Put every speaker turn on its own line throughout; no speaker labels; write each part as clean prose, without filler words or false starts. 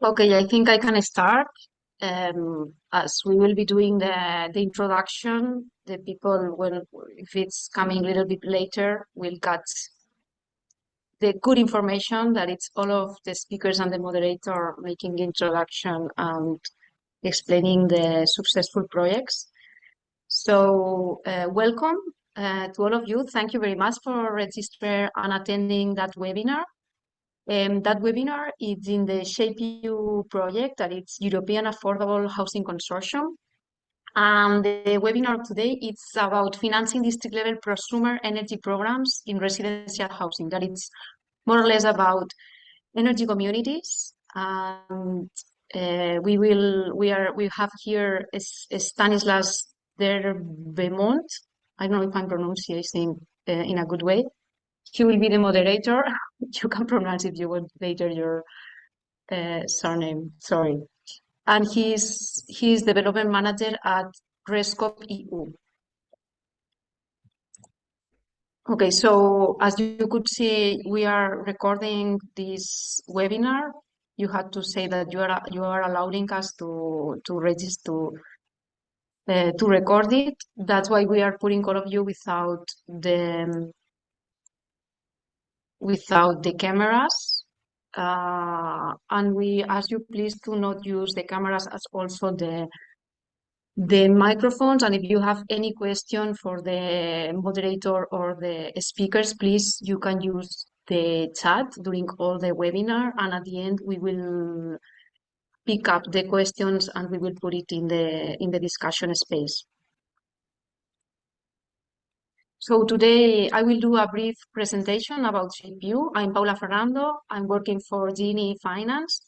Okay, I think I can start. As we will be doing the introduction, the people will, if it's coming a little bit later, will get the good information that it's all of the speakers and the moderator making the introduction and explaining the successful projects. So, welcome to all of you. Thank you very much for registering and attending that webinar. That webinar is in the ShapeU project, that it's European Affordable Housing Consortium. And the webinar today is about financing district-level prosumer energy programs in residential housing. That it's more or less about energy communities. And we have here Stanislas der Beaumont. I don't know if I'm pronouncing in a good way. He will be the moderator. You can pronounce if you want later your surname. Sorry. And he's development manager at Rescope EU. Okay, so as you could see, we are recording this webinar. You had to say that you are allowing us to register to record it. That's why we are putting all of you without the cameras. And we ask you please to not use the cameras as also the microphones. And if you have any question for the moderator or the speakers, please, you can use the chat during all the webinar. And at the end, we will pick up the questions and we will put it in the discussion space. So today I will do a brief presentation about ShapeU. I'm Paula Ferrando. I'm working for Gini Finance.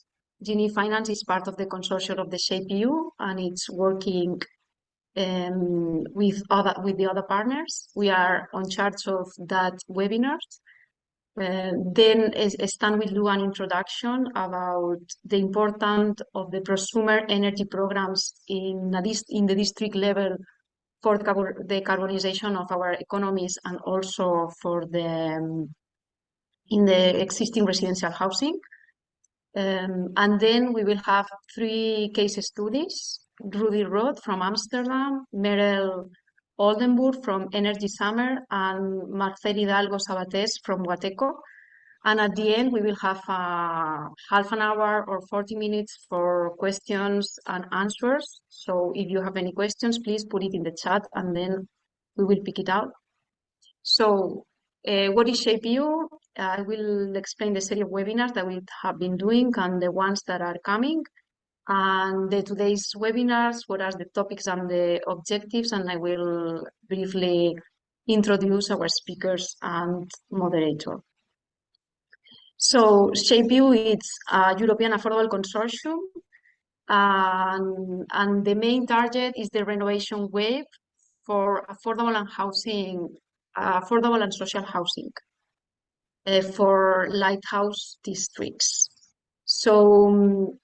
Gini Finance is part of the consortium of the ShapeU, and it's working with the other partners. We are on charge of that webinars. Then Stan will do an introduction about the importance of the prosumer energy programs in the district level for the carbonization of our economies and also for in the existing residential housing. And then we will have 3 case studies: Rudy Roth from Amsterdam, Merel Oldenburg from Energy Summer, and Marcel Hidalgo Sabatés from Guateco. And at the end, we will have half an hour or 40 minutes for questions and answers. So if you have any questions, please put it in the chat and then we will pick it out. So what is ShapeU? I will explain the series of webinars that we have been doing and the ones that are coming. And today's webinars, what are the topics and the objectives, and I will briefly introduce our speakers and moderator. So ShapeU is a European Affordable Consortium, and the main target is the renovation wave for affordable and social housing for lighthouse districts. So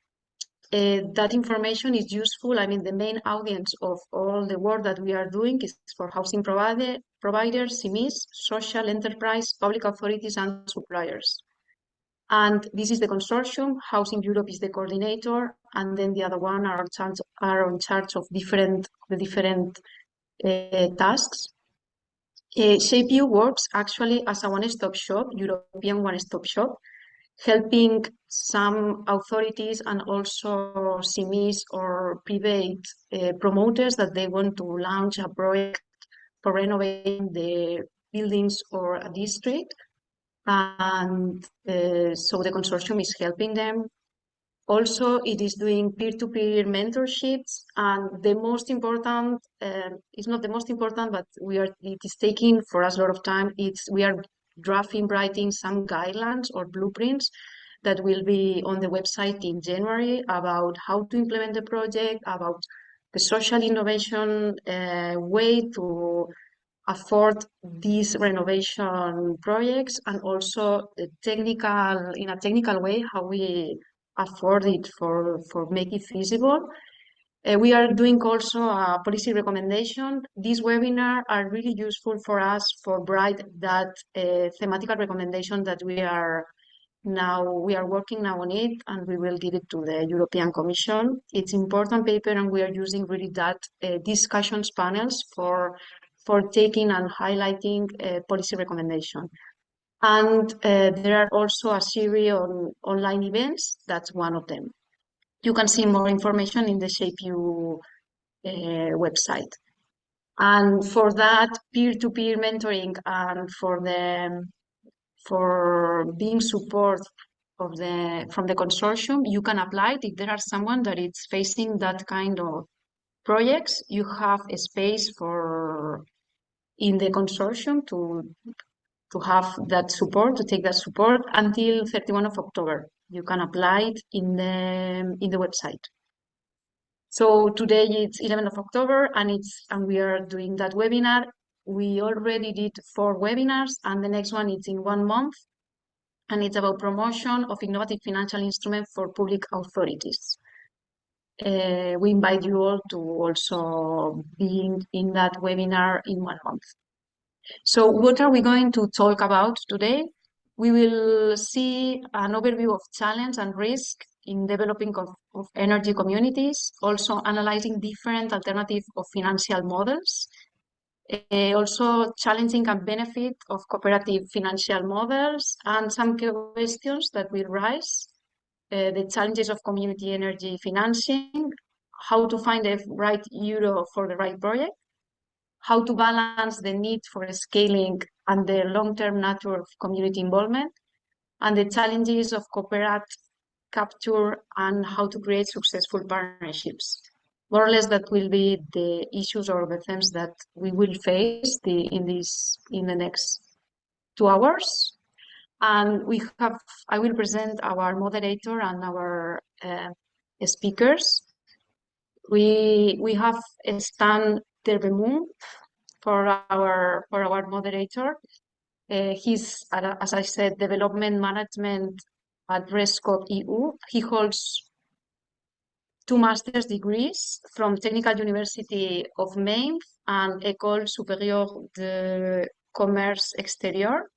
that information is useful. I mean, the main audience of all the work that we are doing is for housing providers, SMEs, social enterprise, public authorities, and suppliers. And this is the consortium. Housing Europe is the coordinator, and then the other one are on charge of the different tasks. ShapeU works actually as a one-stop shop, European one-stop shop, helping some authorities and also SMEs or private promoters that they want to launch a project for renovating the buildings or a district. And so the consortium is helping them. Also, it is doing peer-to-peer mentorships, and the most important, it's not the most important, but it is taking for us a lot of time. We are writing some guidelines or blueprints that will be on the website in January about how to implement the project, about the social innovation way to afford these renovation projects, and also in a technical way, how we afford it for make it feasible. We are doing also a policy recommendation. These webinars are really useful for us for that thematical recommendation that we are Now we are working now on it, and we will give it to the European Commission. It's important paper, and we are using really that discussions panels for taking and highlighting policy recommendation. And there are also a series on online events. That's one of them. You can see more information in the ShapeU website. And for that peer-to-peer mentoring and for being support from the consortium, you can apply. If there are someone that is facing that kind of projects, you have a space for in the consortium to have that support, to take that support until 31 of October. You can apply it in the website. So today it's 11th of October, and we are doing that webinar. We already did 4 webinars, and the next one is in 1 month, and it's about promotion of innovative financial instruments for public authorities. We invite you all to also be in that webinar in 1 month. So what are we going to talk about today? We will see an overview of challenge and risk in developing of energy communities, also analyzing different alternatives of financial models, also challenging and benefit of cooperative financial models, and some questions that will rise, the challenges of community energy financing, how to find the right euro for the right project, how to balance the need for scaling and the long-term nature of community involvement, and the challenges of cooperative capture and how to create successful partnerships. More or less, that will be the issues or the themes that we will face in the next 2 hours. And I will present our moderator and our speakers. We have Stan Terbemou for our moderator. He's, as I said, development management at Rescope EU. He holds 2 master's degrees from Technical University of Maine and École Supérieure de Commerce Extérieur.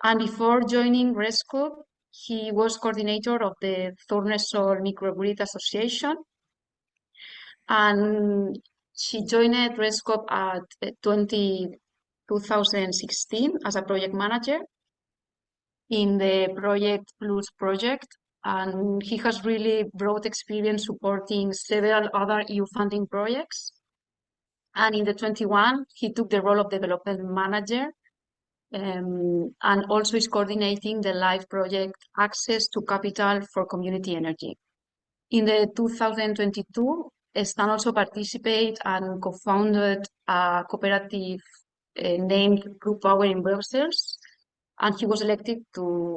And before joining Rescope, he was coordinator of the Thornesol Microgrid Association. And she joined Rescope at 2016 as a project manager in the Project Plus project, and he has really broad experience supporting several other EU funding projects. And in the 21, he took the role of development manager, and also is coordinating the live project Access to Capital for Community Energy. In the 2022, Stan also participated and co-founded a cooperative named Blue Power in Brussels, and he was elected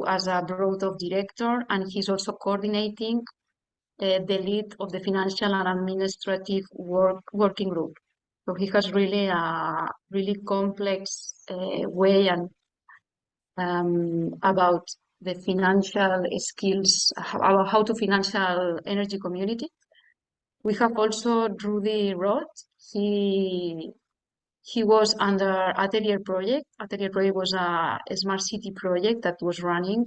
as a board of director, and he's also coordinating the lead of the financial and administrative working group. So he has really a really complex way and about the financial skills, about how to financial energy community. We have also Rudy Roth. He was under Atelier Project. Atelier Project was a smart city project that was running.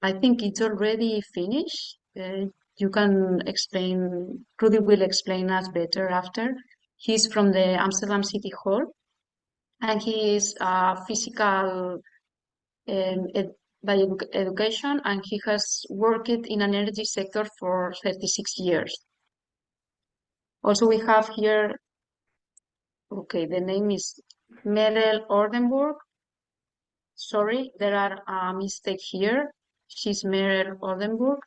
I think it's already finished. You can explain, Rudy will explain us better after. He's from the Amsterdam City Hall, and he is a physical by education, and he has worked in an energy sector for 36 years. Also, we have here, okay, the name is Merel Oldenburg. Sorry, there are a mistake here. She's Merel Oldenburg.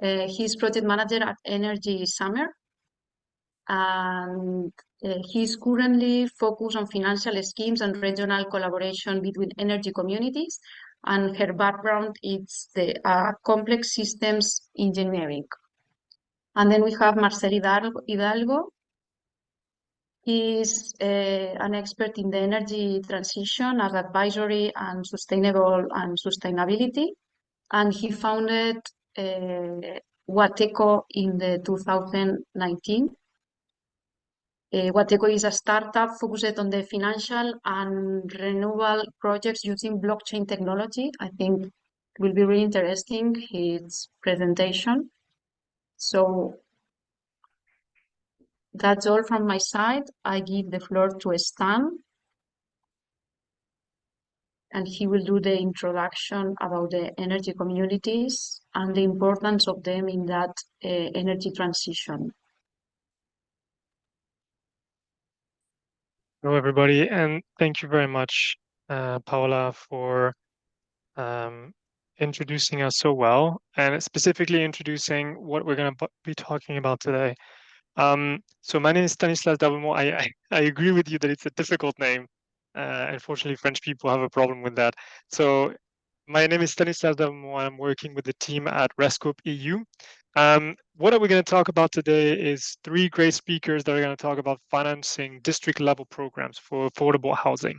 He's project manager at Energy Summer, and he's currently focused on financial schemes and regional collaboration between energy communities, and her background is the complex systems engineering. And then we have Marcel Hidalgo. He's an expert in the energy transition as advisory and sustainability, and he founded Wateco in the 2019. Wateco is a startup focused on the financial and renewable projects using blockchain technology. I think will be really interesting, his presentation. So that's all from my side. I give the floor to Stan, and he will do the introduction about the energy communities and the importance of them in that energy transition.
Hello, everybody, and thank you very much, Paola, for um, introducing us so well, and specifically introducing what we're going to be talking about today. So my name is Stanislas Davemo. I agree with you that it's a difficult name. Unfortunately, French people have a problem with that. So my name is Stanislas Davemo. I'm working with the team at Rescope EU. What are we going to talk about today is three great speakers that are going to talk about financing district level programs for affordable housing.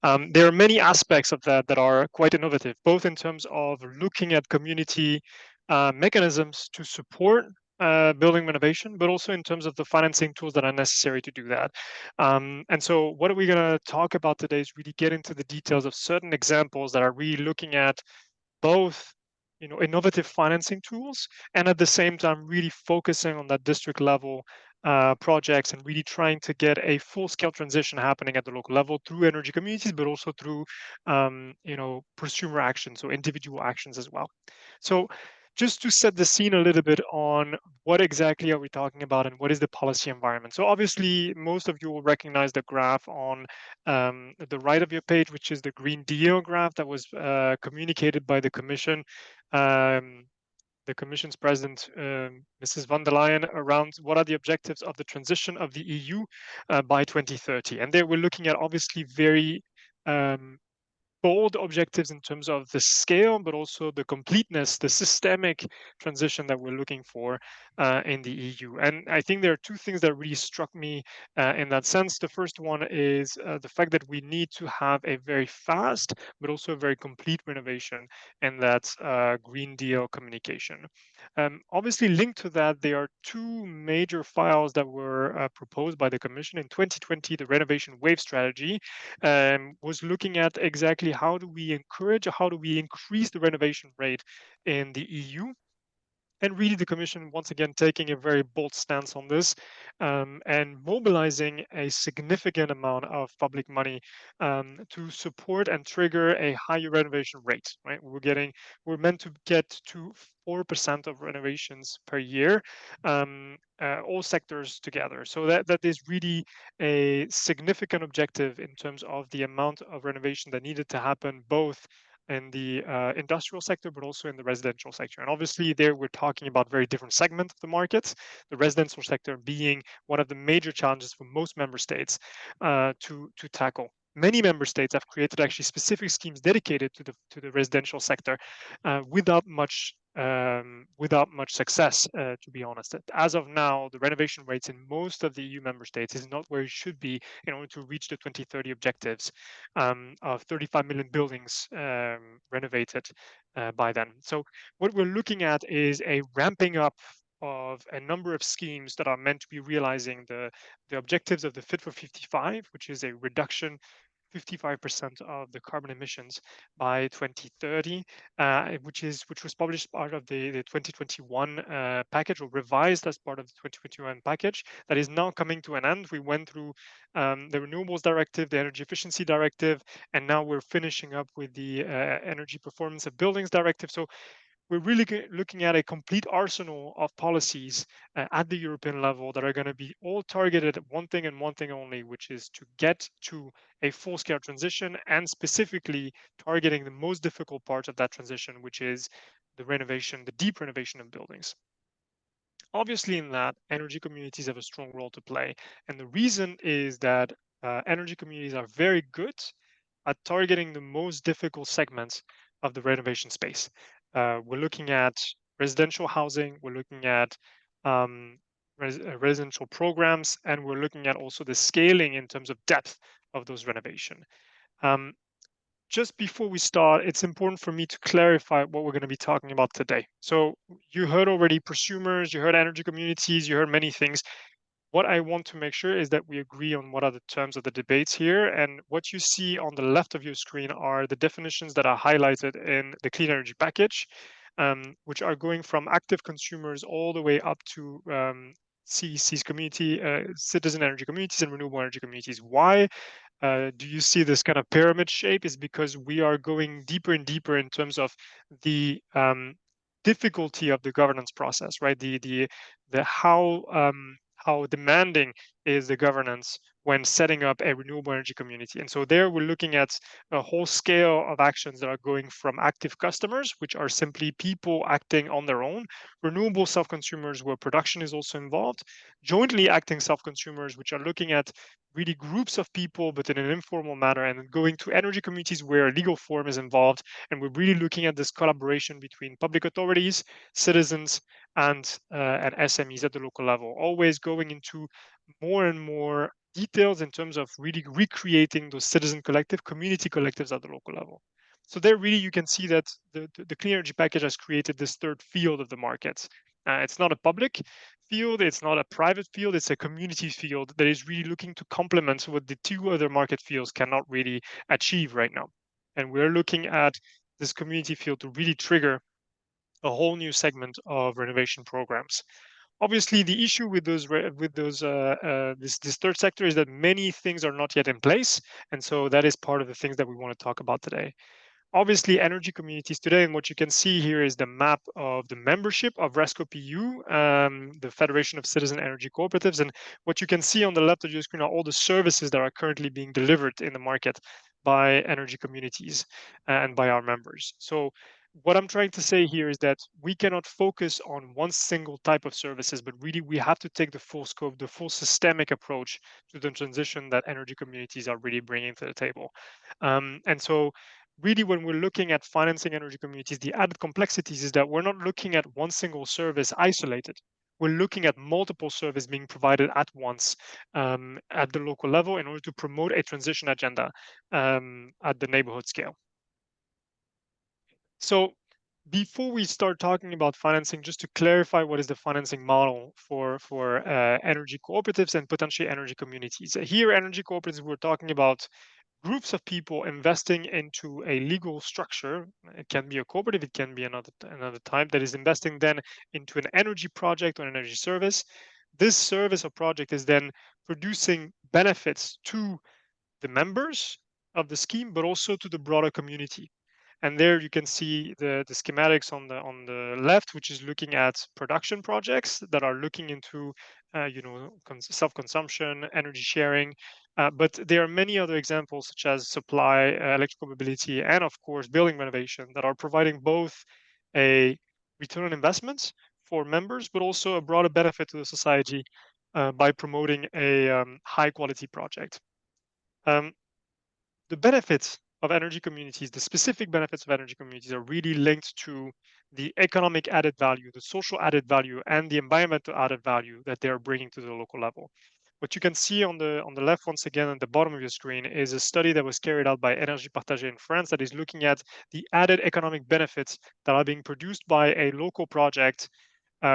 There are many aspects of that that are quite innovative, both in terms of looking at community mechanisms to support building renovation, but also in terms of the financing tools that are necessary to do that. And so what are we going to talk about today is really get into the details of certain examples that are really looking at both innovative financing tools and at the same time really focusing on that district level projects and really trying to get a full scale transition happening at the local level through energy communities, but also through prosumer actions, so individual actions as well. So just to set the scene a little bit on what exactly are we talking about and what is the policy environment. So obviously most of you will recognize the graph on the right of your page, which is the Green Deal graph that was communicated by the Commission, the Commission's President, Mrs. von der Leyen, around what are the objectives of the transition of the EU by 2030. And they were looking at obviously very bold objectives in terms of the scale, but also the completeness, the systemic transition that we're looking for in the EU. And I think there are two things that really struck me in that sense. The first one is the fact that we need to have a very fast, but also a very complete renovation in that Green Deal communication. Obviously, linked to that, there are two major files that were proposed by the Commission in 2020. The Renovation Wave Strategy was looking at exactly how do we encourage, how do we increase the renovation rate in the EU. And really, the Commission, once again, taking a very bold stance on this and mobilizing a significant amount of public money to support and trigger a higher renovation rate. Right, we're meant to get to 4% of renovations per year, all sectors together. So that is really a significant objective in terms of the amount of renovation that needed to happen, both in the industrial sector, but also in the residential sector. And obviously, there we're talking about very different segments of the markets. The residential sector being one of the major challenges for most member states to tackle. Many member states have created actually specific schemes dedicated to the residential sector without much success, to be honest. As of now, the renovation rates in most of the EU member states is not where it should be in order to reach the 2030 objectives of 35 million buildings renovated by then. So what we're looking at is a ramping up of a number of schemes that are meant to be realizing the objectives of the Fit for 55, which is a reduction 55% of the carbon emissions by 2030, which was published part of the 2021 package, or revised as part of the 2021 package that is now coming to an end. We went through the Renewables Directive, the Energy Efficiency Directive, and now we're finishing up with the Energy Performance of Buildings Directive. So we're really looking at a complete arsenal of policies at the European level that are going to be all targeted at one thing and one thing only, which is to get to a full-scale transition, and specifically targeting the most difficult part of that transition, which is the renovation, the deep renovation of buildings. Obviously, in that, energy communities have a strong role to play. And the reason is that energy communities are very good at targeting the most difficult segments of the renovation space. We're looking at residential housing, we're looking at residential programs, and we're looking at also the scaling in terms of depth of those renovation. Just before we start, it's important for me to clarify what we're going to be talking about today. So you heard already prosumers, you heard energy communities, you heard many things. what I want to make sure is that we agree on what are the terms of the debates here. And what you see on the left of your screen are the definitions that are highlighted in the clean energy package, which are going from active consumers all the way up to CEC's community, citizen energy communities and renewable energy communities. Why do you see this kind of pyramid shape? Is because we are going deeper and deeper in terms of the difficulty of the governance process, right? The how demanding is the governance when setting up a renewable energy community. And so there we're looking at a whole scale of actions that are going from active customers, which are simply people acting on their own, renewable self-consumers where production is also involved, jointly acting self-consumers, which are looking at really groups of people, but in an informal manner, and then going to energy communities where a legal form is involved. And we're really looking at this collaboration between public authorities, citizens, and SMEs at the local level, always going into more and more details in terms of really recreating those citizen collective, community collectives at the local level. So there, really, you can see that the clean energy package has created this third field of the market. It's not a public field, it's not a private field, it's a community field that is really looking to complement what the two other market fields cannot really achieve right now. And we're looking at this community field to really trigger a whole new segment of renovation programs. Obviously, the issue with this third sector is that many things are not yet in place, and so that is part of the things that we want to talk about today. Obviously, energy communities today, and what you can see here is the map of the membership of RESCO-PU, the Federation of Citizen Energy Cooperatives. And what you can see on the left of your screen are all the services that are currently being delivered in the market by energy communities and by our members. So what I'm trying to say here is that we cannot focus on one single type of services, but really we have to take the full scope, the full systemic approach to the transition that energy communities are really bringing to the table. And so really, when we're looking at financing energy communities, the added complexities is that we're not looking at one single service isolated. We're looking at multiple services being provided at once at the local level in order to promote a transition agenda at the neighborhood scale. So before we start talking about financing, just to clarify what is the financing model for energy cooperatives and potentially energy communities. Here, energy cooperatives, we're talking about groups of people investing into a legal structure. It can be a cooperative, it can be another type that is investing then into an energy project or an energy service. This service or project is then producing benefits to the members of the scheme, but also to the broader community. And there you can see the schematics on the left, which is looking at production projects that are looking into self-consumption, energy sharing. But there are many other examples, such as supply, electrical mobility, and of course building renovation, that are providing both a return on investments for members, but also a broader benefit to the society by promoting a high quality project. Um, the benefits of energy communities, the specific benefits of energy communities, are really linked to the economic added value, the social added value, and the environmental added value that they are bringing to the local level. What you can see on the left, once again, at the bottom of your screen, is a study that was carried out by Énergie Partagée in France that is looking at the added economic benefits that are being produced by a local project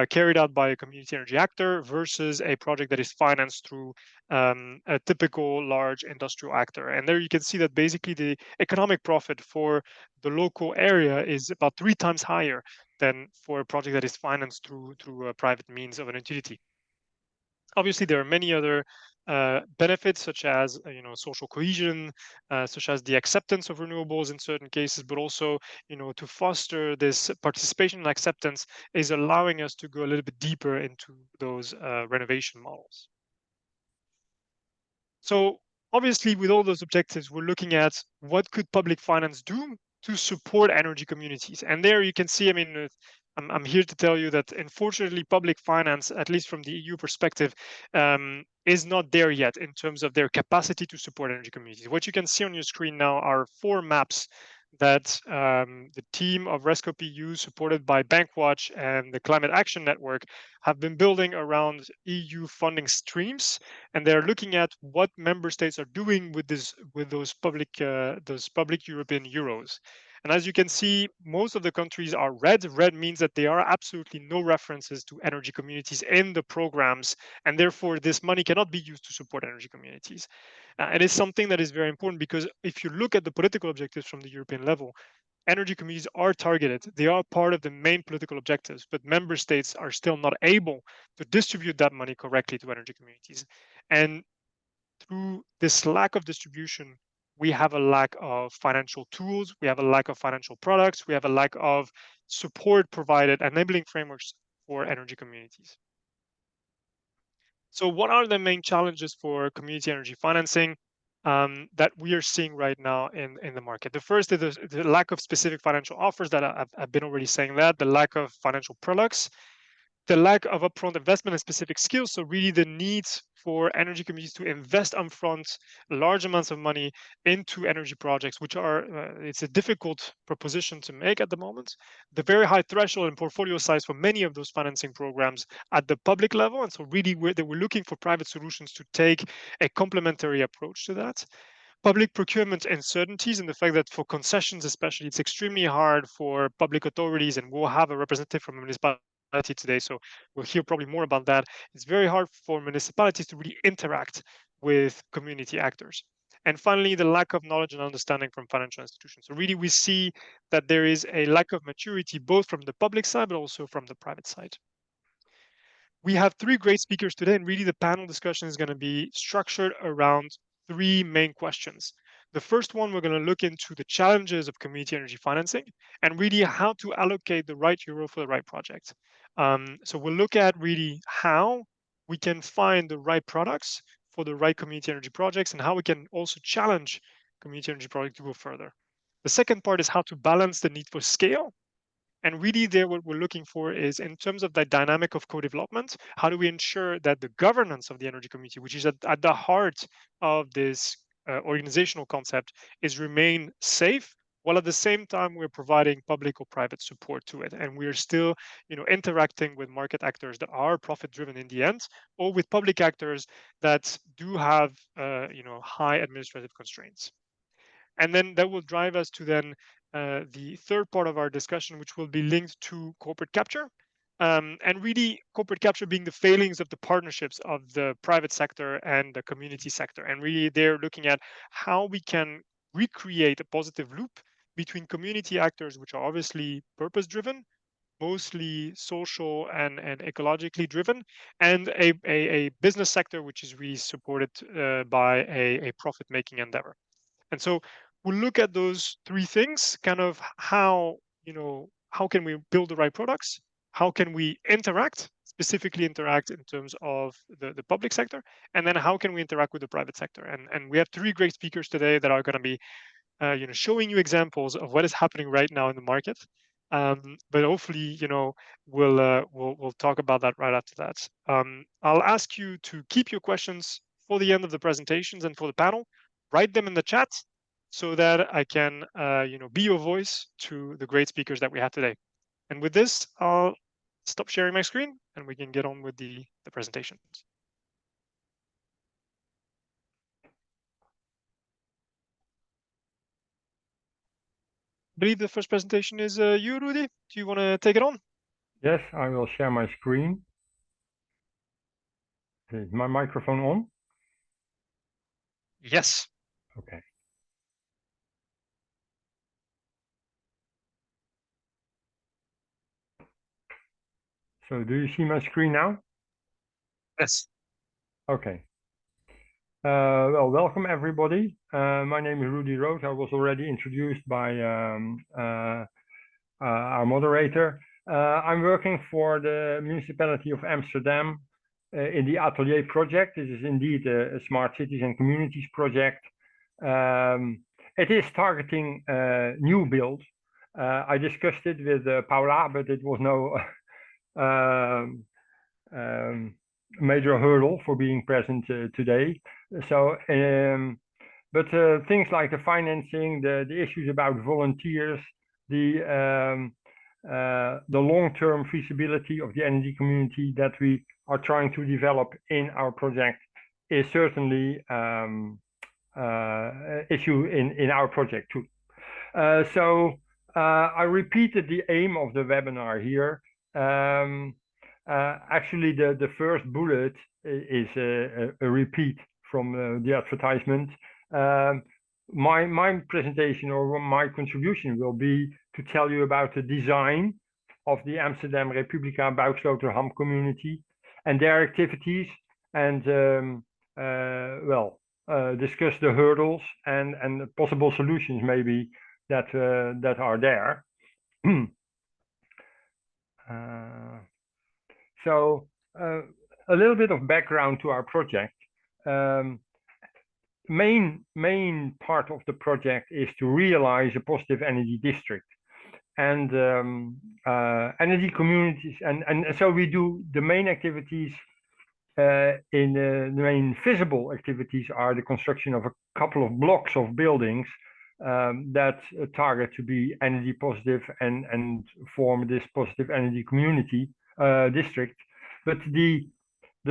carried out by a community energy actor versus a project that is financed through a typical large industrial actor. And there you can see that basically the economic profit for the local area is about 3 times higher than for a project that is financed through a private means of an utility. Obviously, there are many other benefits, such as social cohesion, such as the acceptance of renewables in certain cases, but also to foster this participation and acceptance is allowing us to go a little bit deeper into those renovation models. So obviously, with all those objectives, we're looking at what could public finance do to support energy communities. And there you can see, I mean, I'm here to tell you that unfortunately, public finance, at least from the EU perspective, is not there yet in terms of their capacity to support energy communities. What you can see on your screen now are 4 maps that the team of RESCO-PU, supported by Bankwatch and the Climate Action Network, have been building around EU funding streams, and they're looking at what member states are doing with those public European euros. And as you can see, most of the countries are red. Red means that there are absolutely no references to energy communities in the programs, and therefore this money cannot be used to support energy communities. And it's something that is very important, because if you look at the political objectives from the European level, energy communities are targeted. They are part of the main political objectives, but member states are still not able to distribute that money correctly to energy communities. And through this lack of distribution, we have a lack of financial tools, we have a lack of financial products, we have a lack of support provided, enabling frameworks for energy communities. So what are the main challenges for community energy financing that we are seeing right now in the market? The first is the lack of specific financial offers that I've been already saying that, the lack of financial products, the lack of upfront investment and specific skills. So really the needs for energy communities to invest upfront large amounts of money into energy projects, which are, it's a difficult proposition to make at the moment. The very high threshold and portfolio size for many of those financing programs at the public level. And so really they were looking for private solutions to take a complementary approach to that. Public procurement uncertainties, and the fact that for concessions especially, it's extremely hard for public authorities, and we'll have a representative from a municipality today, so we'll hear probably more about that. It's very hard for municipalities to really interact with community actors. And finally, the lack of knowledge and understanding from financial institutions. So really we see that there is a lack of maturity, both from the public side, but also from the private side. We have three great speakers today, and really the panel discussion is going to be structured around three main questions. The first one, we're going to look into the challenges of community energy financing and really how to allocate the right euro for the right project. So we'll look at really how we can find the right products for the right community energy projects, and how we can also challenge community energy projects to go further. The second part is how to balance the need for scale. And really there, what we're looking for is, in terms of the dynamic of co-development, how do we ensure that the governance of the energy community, which is at the heart of this organizational concept, is remain safe, while at the same time we're providing public or private support to it. And we're still, interacting with market actors that are profit driven in the end, or with public actors that do have, high administrative constraints. And then that will drive us to then the third part of our discussion, which will be linked to corporate capture. And really, corporate capture being the failings of the partnerships of the private sector and the community sector. And really, they're looking at how we can recreate a positive loop between community actors, which are obviously purpose driven, mostly social and ecologically driven, and a business sector, which is really supported by a profit making endeavor. And so we'll look at those three things, kind of how, how can we build the right products? How can we interact, specifically interact in terms of the public sector? And then how can we interact with the private sector? And we have three great speakers today that are going to be, showing you examples of what is happening right now in the market. But hopefully, we'll talk about that right after that. I'll ask you to keep your questions for the end of the presentations and for the panel. Write them in the chat so that I can, be your voice to the great speakers that we have today. And with this, I'll stop sharing my screen and we can get on with the presentations. I believe the first presentation is you, Rudy. Do you want to take it on?
Yes, I will share my screen. Is my microphone on?
Yes.
Okay. So do you see my screen now?
Yes.
Okay. Well, welcome everybody. My name is Rudy Rood. I was already introduced by our moderator. I'm working for the municipality of Amsterdam in the Atelier project. This is indeed a smart cities and communities project. It is targeting new build. I discussed it with Paula, but it was no major hurdle for being present today. So, but things like the financing, the issues about volunteers, the long-term feasibility of the energy community that we are trying to develop in our project is certainly issue in our project too. So I repeated the aim of the webinar here. Actually, the first bullet is a repeat from the advertisement. My presentation or my contribution will be to tell you about the design of the Amsterdam Republica Buiksloterham community and their activities, and discuss the hurdles and possible solutions maybe that are there. So a little bit of background to our project. Main part of the project is to realize a positive energy district and energy communities, and so we do the main activities. The main visible activities are the construction of a couple of blocks of buildings that target to be energy positive and form this positive energy community district. But the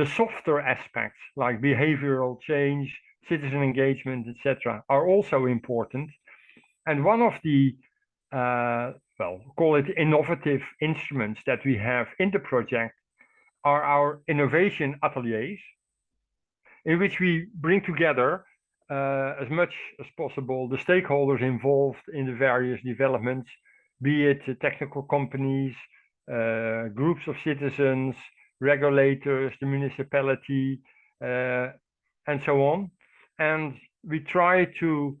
softer aspects like behavioral change, citizen engagement, etc., are also important. And one of the call it innovative instruments that we have in the project are our innovation ateliers, in which we bring together as much as possible the stakeholders involved in the various developments, be it technical companies, groups of citizens, regulators, the municipality, and so on. And we try to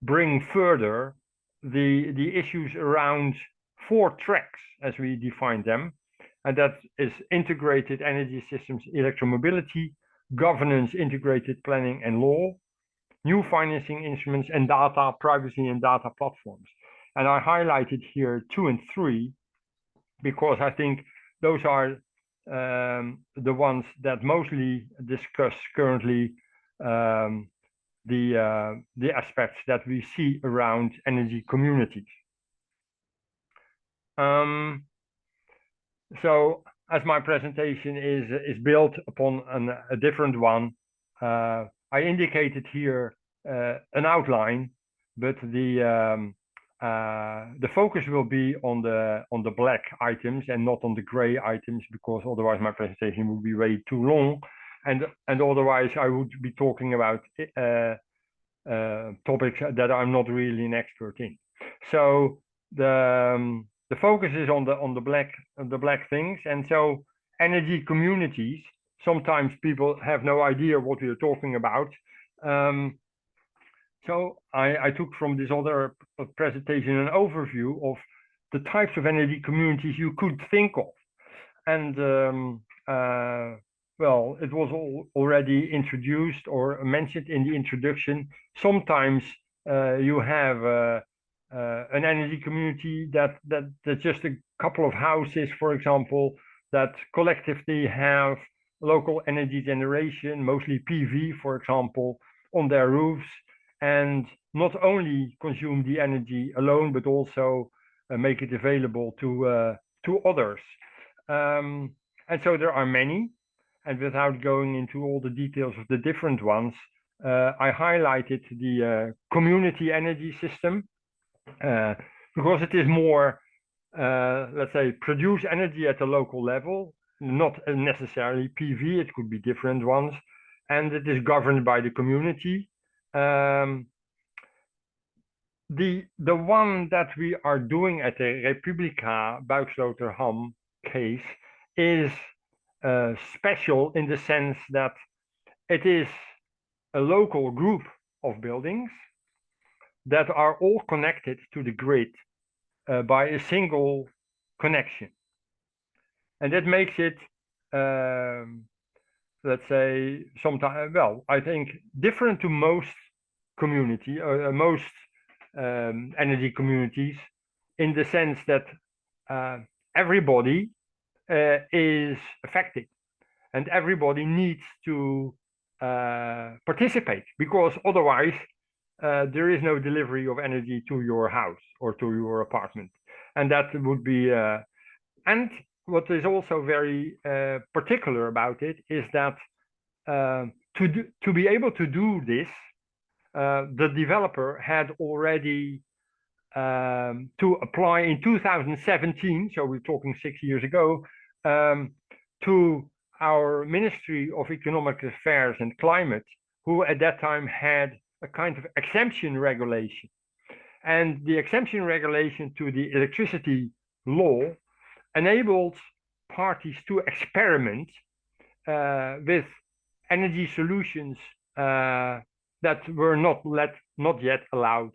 bring further the issues around 4 tracks, as we define them, and that is integrated energy systems, electromobility, governance, integrated planning and law, new financing instruments, and data, privacy and data platforms. And I highlighted here 2 and 3 because I think those are the ones that mostly discuss currently the aspects that we see around energy communities. So as my presentation is built upon a different one, I indicated here an outline, but the focus will be on the black items and not on the gray items, because otherwise my presentation would be way too long, and otherwise I would be talking about topics that I'm not really an expert in. So the focus is on the black things, and so energy communities. Sometimes people have no idea what we are talking about. So I took from this other presentation an overview of the types of energy communities you could think of, and well, it was already introduced or mentioned in the introduction. Sometimes you have an energy community that's just a couple of houses, for example, that collectively have local energy generation, mostly PV, for example, on their roofs, and not only consume the energy alone, but also make it available to others. And so there are many, and without going into all the details of the different ones, I highlighted the community energy system, because it is more, let's say, produce energy at a local level, not necessarily PV, it could be different ones, and it is governed by the community. The one that we are doing at the Republica Buiksloterham case is special in the sense that it is a local group of buildings that are all connected to the grid by a single connection. And that makes it, let's say, sometimes, well, I think different to most community, most energy communities, in the sense that everybody is affected and everybody needs to participate, because otherwise there is no delivery of energy to your house or to your apartment. And that would be, and what is also very particular about it is that to be able to do this, the developer had already to apply in 2017, so we're talking 6 years ago, to our Ministry of Economic Affairs and Climate, who at that time had a kind of exemption regulation. And the exemption regulation to the electricity law enabled parties to experiment with energy solutions that were not yet allowed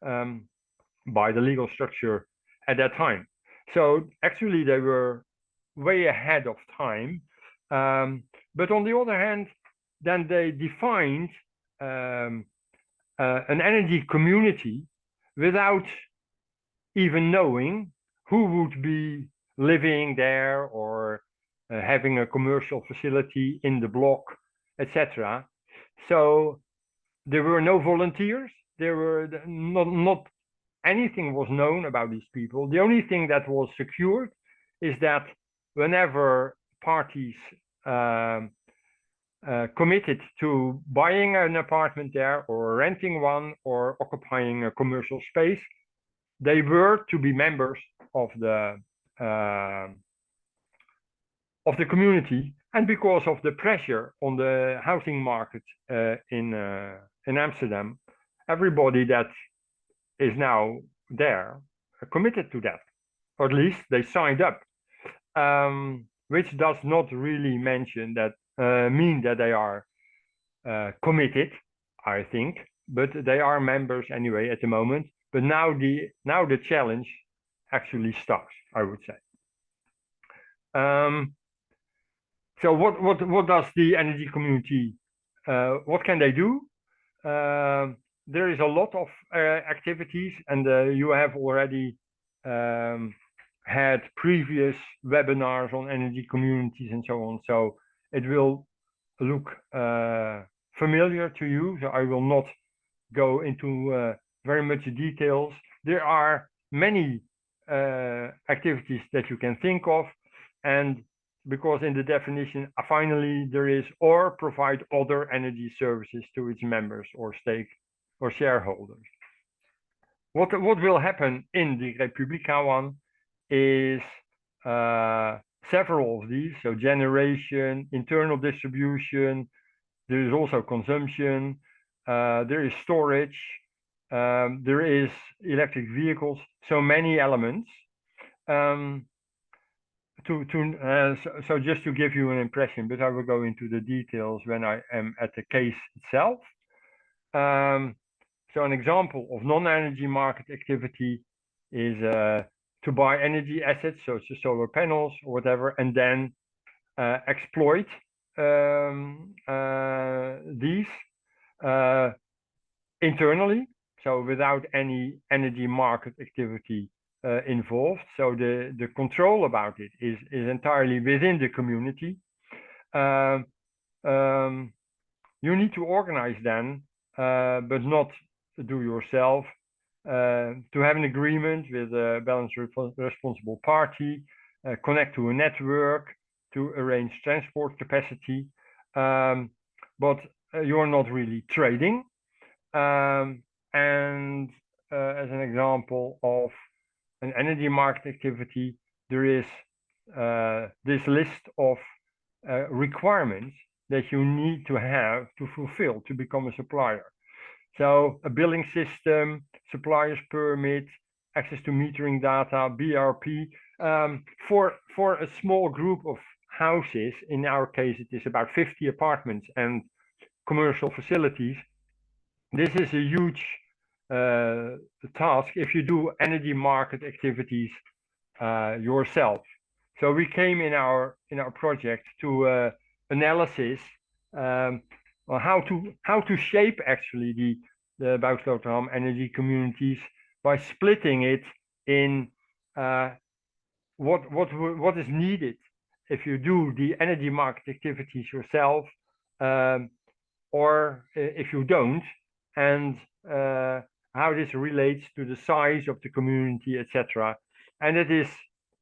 by the legal structure at that time. So actually they were way ahead of time. But on the other hand, then they defined an energy community without even knowing who would be living there or having a commercial facility in the block, etc. So there were no volunteers. There were not anything was known about these people. The only thing that was secured is that whenever parties committed to buying an apartment there or renting one or occupying a commercial space, they were to be members of the community. And because of the pressure on the housing market in Amsterdam, everybody that is now there committed to that, or at least they signed up, which does not really mention that mean that they are committed, I think, but they are members anyway at the moment. But now the challenge actually starts, I would say. So what does the energy community, what can they do? There is a lot of activities, and you have already had previous webinars on energy communities and so on. So it will look familiar to you. So I will not go into very much details. There are many activities that you can think of, and because in the definition, finally, there is or provide other energy services to its members or stake or shareholders. What will happen in the Republica one is several of these. So generation, internal distribution, there is also consumption, there is storage, there is electric vehicles, so many elements. So just to give you an impression, but I will go into the details when I am at the case itself. So an example of non-energy market activity is to buy energy assets, so it's solar panels or whatever, and then exploit these internally, so without any energy market activity involved. So the control about it is entirely within the community. You need to organize then, but not do yourself, to have an agreement with a balanced responsible party, connect to a network, to arrange transport capacity, but you're not really trading. And as an example of an energy market activity, there is this list of requirements that you need to have to fulfill to become a supplier. So a billing system, supplier's permit, access to metering data, BRP. For a small group of houses, in our case it is about 50 apartments and commercial facilities, this is a huge task if you do energy market activities yourself. So we came in our project to analysis on how to shape actually the Buiksloterham energy communities by splitting it in what is needed if you do the energy market activities yourself, or if you don't, and how this relates to the size of the community, etc. And it is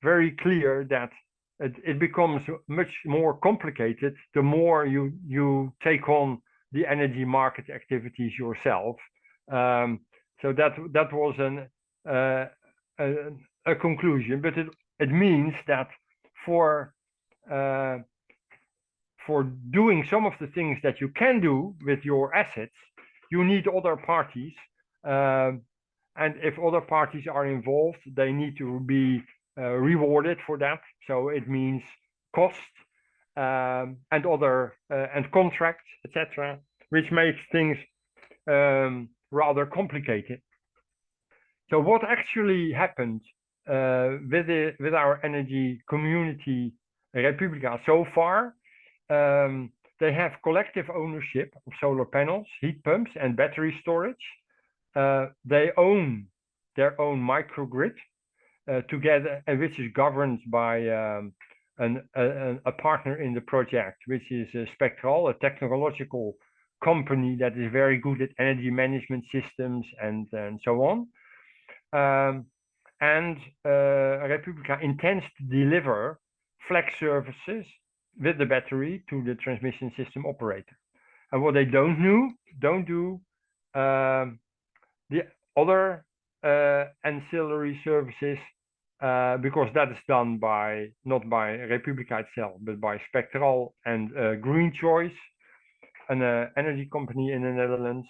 very clear that it becomes much more complicated the more you take on the energy market activities yourself. So that was a conclusion, but it means that for doing some of the things that you can do with your assets, you need other parties. And if other parties are involved, they need to be rewarded for that. So it means cost and contracts, etc., which makes things rather complicated. So what actually happened with our energy community Republica so far? They have collective ownership of solar panels, heat pumps, and battery storage. They own their own microgrid together, which is governed by a partner in the project, which is Spectral, a technological company that is very good at energy management systems and so on. Republica intends to deliver flex services with the battery to the transmission system operator. And what they don't do the other ancillary services, because that is done not by Republica itself, but by Spectral and Green Choice, an energy company in the Netherlands.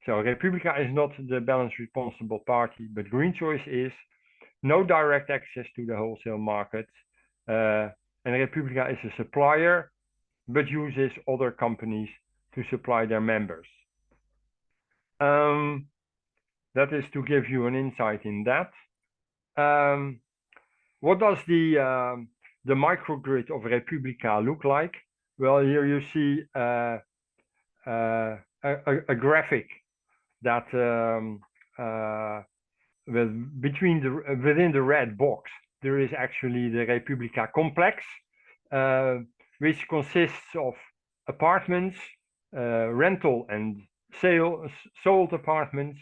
So Republica is not the balance responsible party, but Green Choice is. No direct access to the wholesale market. And Republica is a supplier, but uses other companies to supply their members. That is to give you an insight in that. What does the microgrid of Republica look like? Well, here you see a graphic that within the red box there is actually the Republica complex, which consists of apartments, rental and sold apartments,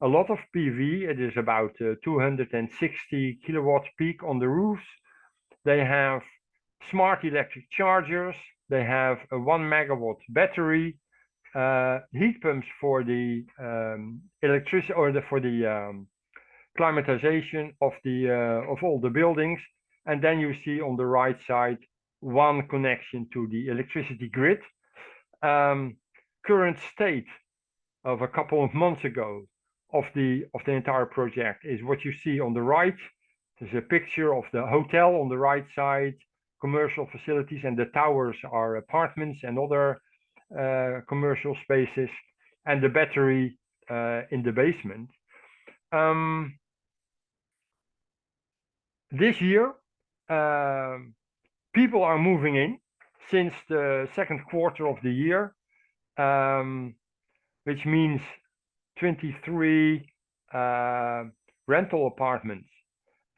a lot of PV. It is about 260 kilowatt peak on the roofs. They have smart electric chargers. They have a 1 megawatt battery, heat pumps for the electricity or for the climatization of all the buildings. And then you see on the right side one connection to the electricity grid. Current state of a couple of months ago of the entire project is what you see on the right. There's a picture of the hotel on the right side, commercial facilities, and the towers are apartments and other commercial spaces, and the battery in the basement. This year, people are moving in since the second quarter of the year, which means 23 rental apartments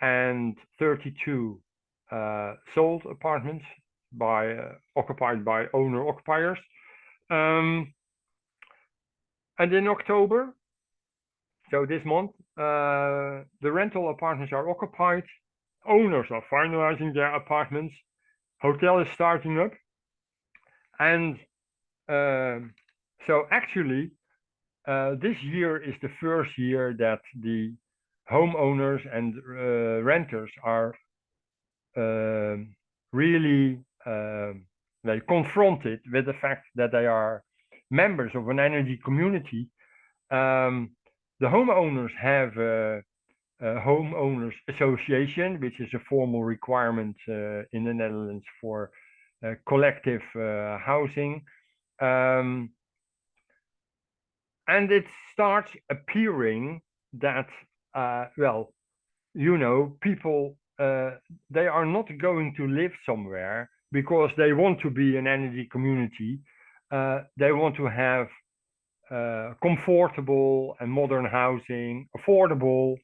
and 32 sold apartments occupied by owner-occupiers. And in October, so this month, the rental apartments are occupied. Owners are finalizing their apartments. Hotel is starting up. And so actually, this year is the first year that the homeowners and renters are really confronted with the fact that they are members of an energy community. The homeowners have a homeowners association, which is a formal requirement in the Netherlands for collective housing. And it starts appearing that, people, they are not going to live somewhere because they want to be an energy community. They want to have comfortable and modern housing, affordable.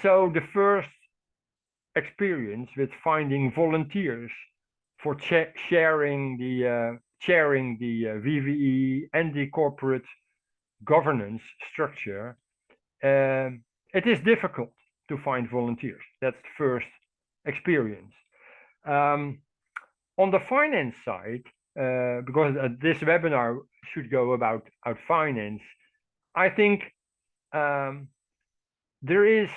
So the first experience with finding volunteers for sharing the VVE and the corporate governance structure, it is difficult to find volunteers. That's the first experience. On the finance side, because this webinar should go about finance, I think there is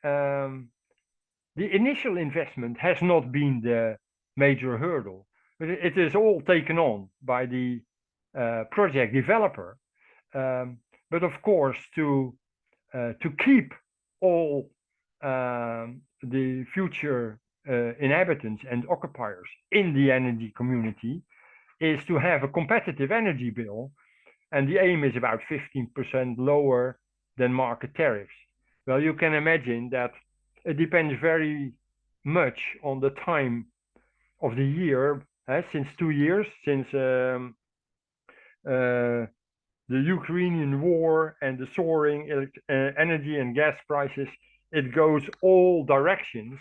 the initial investment has not been the major hurdle. It is all taken on by the project developer. But of course, to keep all the future inhabitants and occupiers in the energy community is to have a competitive energy bill, and the aim is about 15% lower than market tariffs. Well, you can imagine that it depends very much on the time of the year. Since 2 years, since the Ukrainian war and the soaring energy and gas prices, it goes all directions.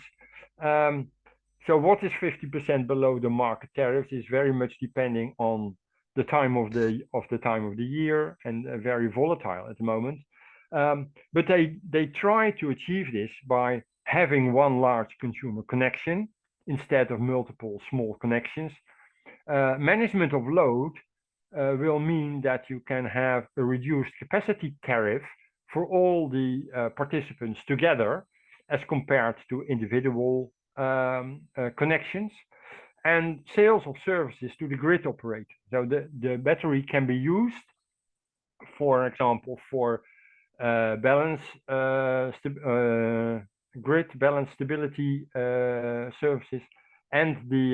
So what is 50% below the market tariffs is very much depending on the time of the year, and very volatile at the moment. But they try to achieve this by having one large consumer connection instead of multiple small connections. Management of load will mean that you can have a reduced capacity tariff for all the participants together, as compared to individual connections, and sales of services to the grid operator. So the battery can be used, for example, for grid balance stability services, and the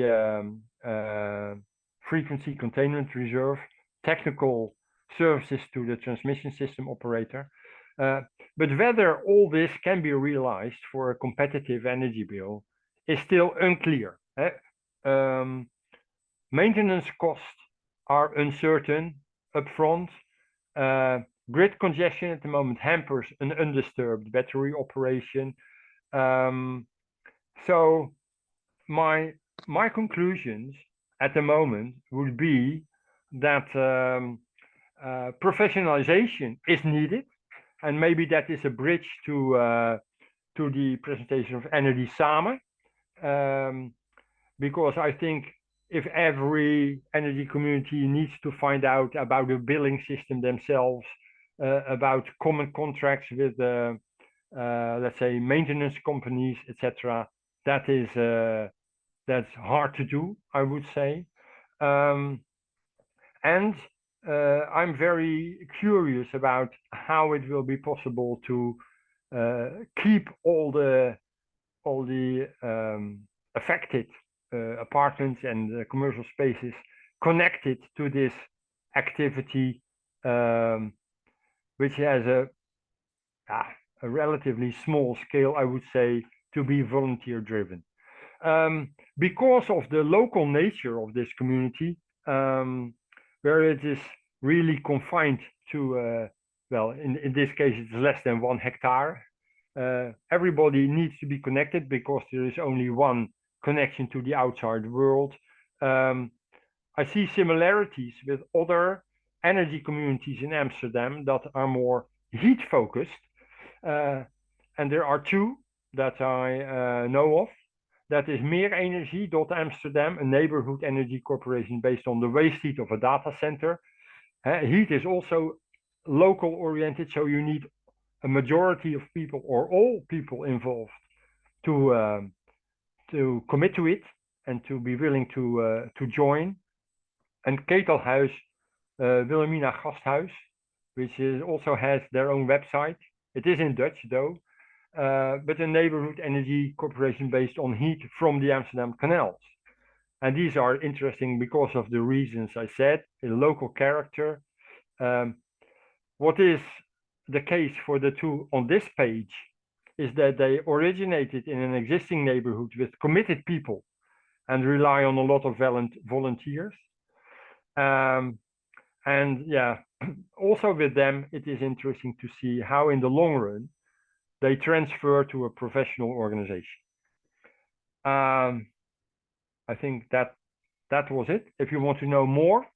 frequency containment reserve technical services to the transmission system operator. But whether all this can be realized for a competitive energy bill is still unclear. Maintenance costs are uncertain upfront. Grid congestion at the moment hampers an undisturbed battery operation. So my conclusions at the moment would be that professionalization is needed, and maybe that is a bridge to the presentation of Energy Samen, because I think if every energy community needs to find out about the billing system themselves, about common contracts with let's say maintenance companies, etc., that's hard to do, I would say. And I'm very curious about how it will be possible to keep all the affected apartments and commercial spaces connected to this activity, which has a relatively small scale, I would say, to be volunteer driven. Because of the local nature of this community, where it is really confined to, well, in this case, it's less than 1 hectare. Everybody needs to be connected because there is only one connection to the outside world. I see similarities with other energy communities in Amsterdam that are more heat focused. And there are 2 that I know of. That is Meer Energie Amsterdam, a neighborhood energy corporation based on the waste heat of a data center. Heat is also local oriented, so you need a majority of people or all people involved to commit to it and to be willing to join. And Ketelhuis, Wilhelmina Gasthuis, which also has their own website. It is in Dutch though. But a neighborhood energy corporation based on heat from the Amsterdam canals. And these are interesting because of the reasons I said, a local character. What is the case for the 2 on this page is that they originated in an existing neighborhood with committed people and rely on a lot of volunteers. And yeah, also with them, it is interesting to see how in the long run, they transfer to a professional organization. I think that was it. If you want to know more,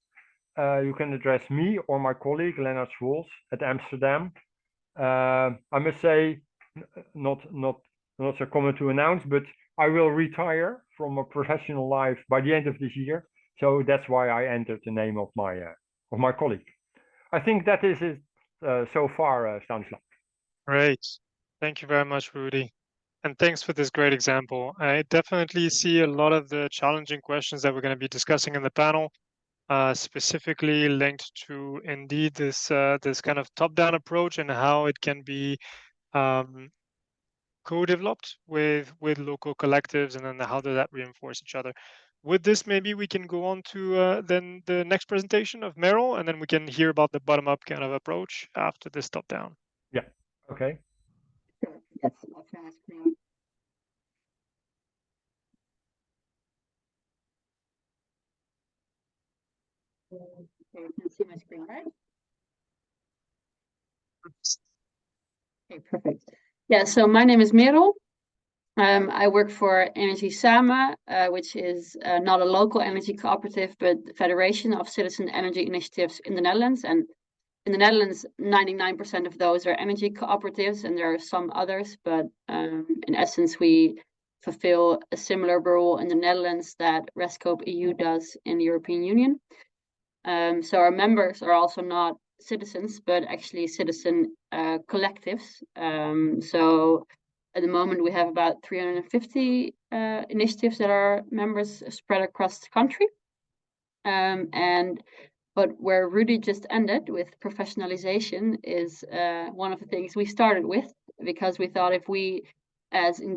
you can address me or my colleague, Lennart Schwolz at Amsterdam. I must say, not so common to announce, but I will retire from a professional life by the end of this year. So that's why I entered the name of my colleague. I think that is it so far, Stanislav.
Great. Thank you very much, Rudy. And thanks for this great example. I definitely see a lot of the challenging questions that we're going to be discussing in the panel, specifically linked to indeed this this kind of top-down approach and how it can be co-developed with local collectives, and then how does that reinforce each other. With this, maybe we can go on to then the next presentation of Meryl, and then we can hear about the bottom-up kind of approach after this top-down.
Yeah. Okay.
Yes, I'll share my screen. Okay, you can see my screen, right? Okay, perfect. Yeah, so my name is Merel. I work for Energy Samen, which is not a local energy cooperative, but the Federation of Citizen Energy Initiatives in the Netherlands. And in the Netherlands, 99% of those are energy cooperatives, and there are some others, but in essence, we fulfill a similar role in the Netherlands that Rescope EU does in the European Union. So our members are also not citizens, but actually citizen collectives. So at the moment, we have about 350 initiatives that are members spread across the country. But where Rudy just ended with professionalization is one of the things we started with, because we thought if as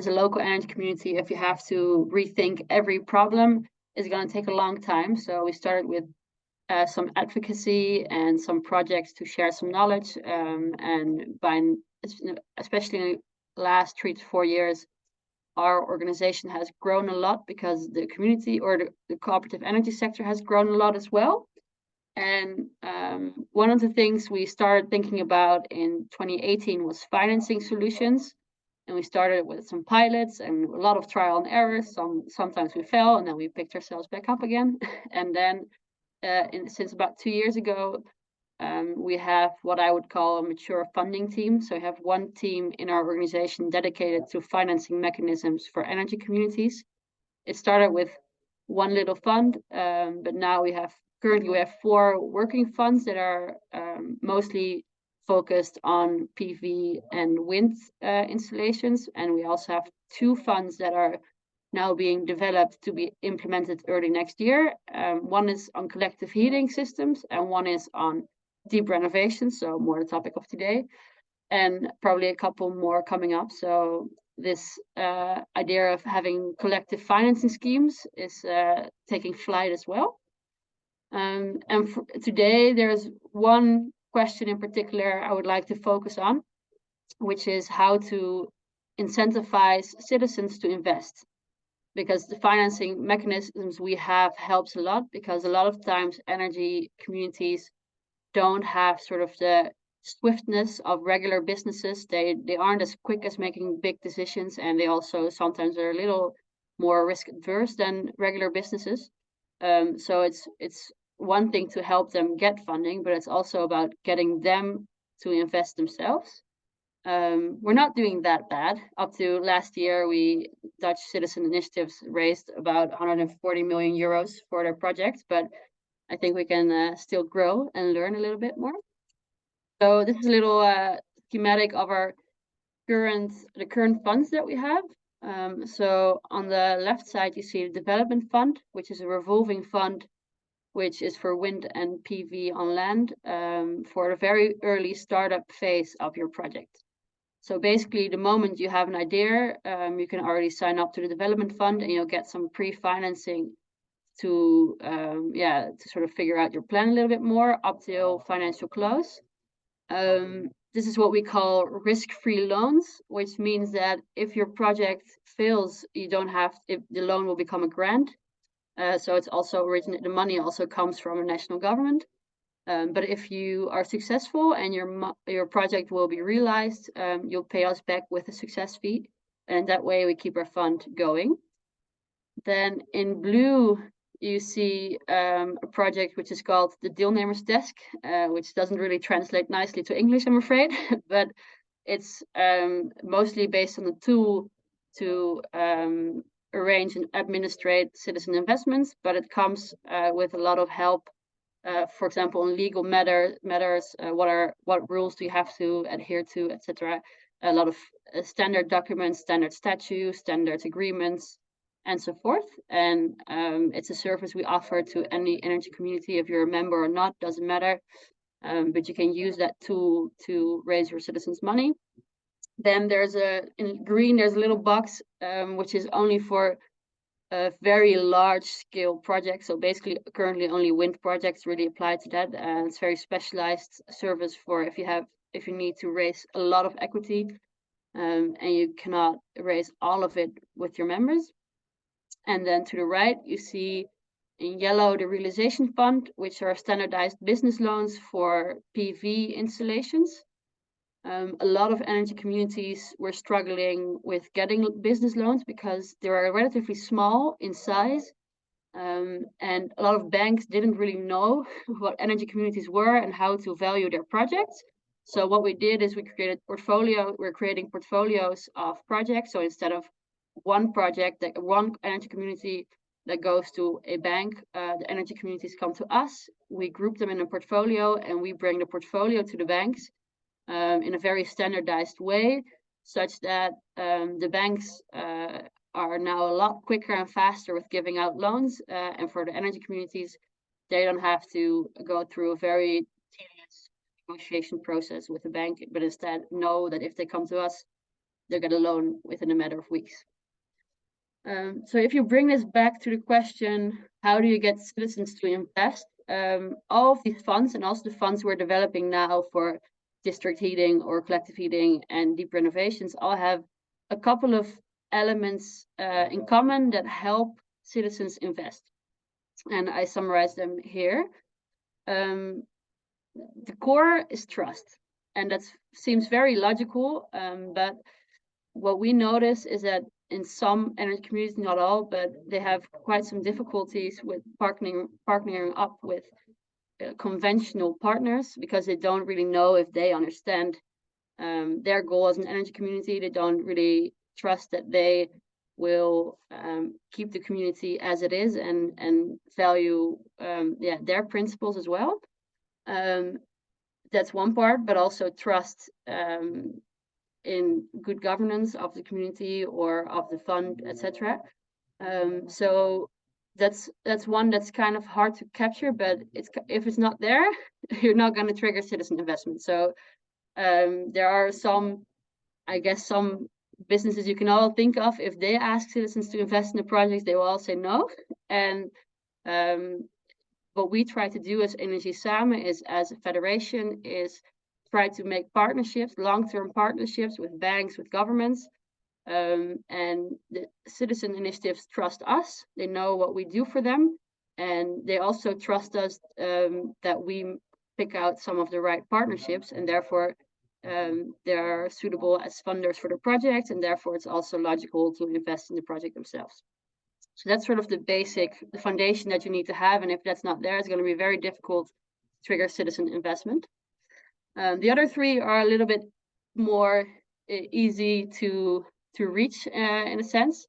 a local energy community, if you have to rethink every problem, it's going to take a long time. So we started with some advocacy and some projects to share some knowledge. And especially in the last 3 to 4 years, our organization has grown a lot because the community or the cooperative energy sector has grown a lot as well. And one of the things we started thinking about in 2018 was financing solutions. And we started with some pilots and a lot of trial and errors. Sometimes we fell and then we picked ourselves back up again. And then since about 2 years ago, we have what I would call a mature funding team. So we have one team in our organization dedicated to financing mechanisms for energy communities. It started with one little fund, but now currently we have 4 working funds that are mostly focused on PV and wind installations. And we also have 2 funds that are now being developed to be implemented early next year. One is on collective heating systems and one is on deep renovation, so more the topic of today, and probably a couple more coming up. So this idea of having collective financing schemes is taking flight as well. And today there's one question in particular I would like to focus on, which is how to incentivize citizens to invest. Because the financing mechanisms we have helps a lot, because a lot of times energy communities don't have sort of the swiftness of regular businesses. They aren't as quick as making big decisions, and they also sometimes are a little more risk adverse than regular businesses. So it's one thing to help them get funding, but it's also about getting them to invest themselves. We're not doing that bad. Up to last year, Dutch citizen initiatives raised about 140 million euros for their projects, but I think we can still grow and learn a little bit more. So this is a little schematic of the current funds that we have. So on the left side, you see the development fund, which is a revolving fund, which is for wind and PV on land for the very early startup phase of your project. So basically, the moment you have an idea, you can already sign up to the development fund and you'll get some pre-financing to sort of figure out your plan a little bit more up till financial close. This is what we call risk-free loans, which means that if your project fails, if the loan will become a grant. So it's also the money also comes from a national government. But if you are successful and your project will be realized, you'll pay us back with a success fee, and that way we keep our fund going. Then in blue, you see a project which is called the Deelnemers Desk, which doesn't really translate nicely to English, I'm afraid, but it's mostly based on a tool to arrange and administrate citizen investments, but it comes with a lot of help
for example, on legal matters, what rules do you have to adhere to, etc. A lot of standard documents, standard statutes, standard agreements, and so forth. And it's a service we offer to any energy community. If you're a member or not, doesn't matter. But you can use that tool to raise your citizens' money. Then there's in green, there's a little box, which is only for a very large scale projects. So basically, currently only wind projects really apply to that. And it's very specialized service for if you need to raise a lot of equity, and you cannot raise all of it with your members. And then to the right, you see in yellow the realization fund, which are standardized business loans for PV installations. A lot of energy communities were struggling with getting business loans because they are relatively small in size. And a lot of banks didn't really know what energy communities were and how to value their projects. So what we did is we're creating portfolios of projects. So instead of one energy community that goes to a bank, the energy communities come to us. We group them in a portfolio and we bring the portfolio to the banks in a very standardized way, such that the banks are now a lot quicker and faster with giving out loans. And for the energy communities, they don't have to go through a very tedious negotiation process with the bank, but instead know that if they come to us, they'll get a loan within a matter of weeks. So if you bring this back to the question, how do you get citizens to invest? All of these funds and also the funds we're developing now for district heating or collective heating and deep renovations all have a couple of elements in common that help citizens invest. And I summarize them here. The core is trust. And that seems very logical, but what we notice is that in some energy communities, not all, but they have quite some difficulties with partnering up with conventional partners because they don't really know if they understand their goal as an energy community. They don't really trust that they will keep the community as it is and value their principles as well. That's one part, but also trust in good governance of the community or of the fund, etc. So that's one that's kind of hard to capture, but if it's not there, you're not going to trigger citizen investment. So there are some businesses you can all think of. If they ask citizens to invest in the projects, they will all say no. And what we try to do as Energy Samen is, as a federation, is try to make partnerships, long-term partnerships with banks, with governments, and the citizen initiatives trust us. They know what we do for them, and they also trust us that we pick out some of the right partnerships, and therefore they are suitable as funders for the project, and therefore it's also logical to invest in the project themselves. So that's sort of the foundation that you need to have, and if that's not there, it's going to be very difficult to trigger citizen investment. The other three are a little bit more easy to reach in a sense.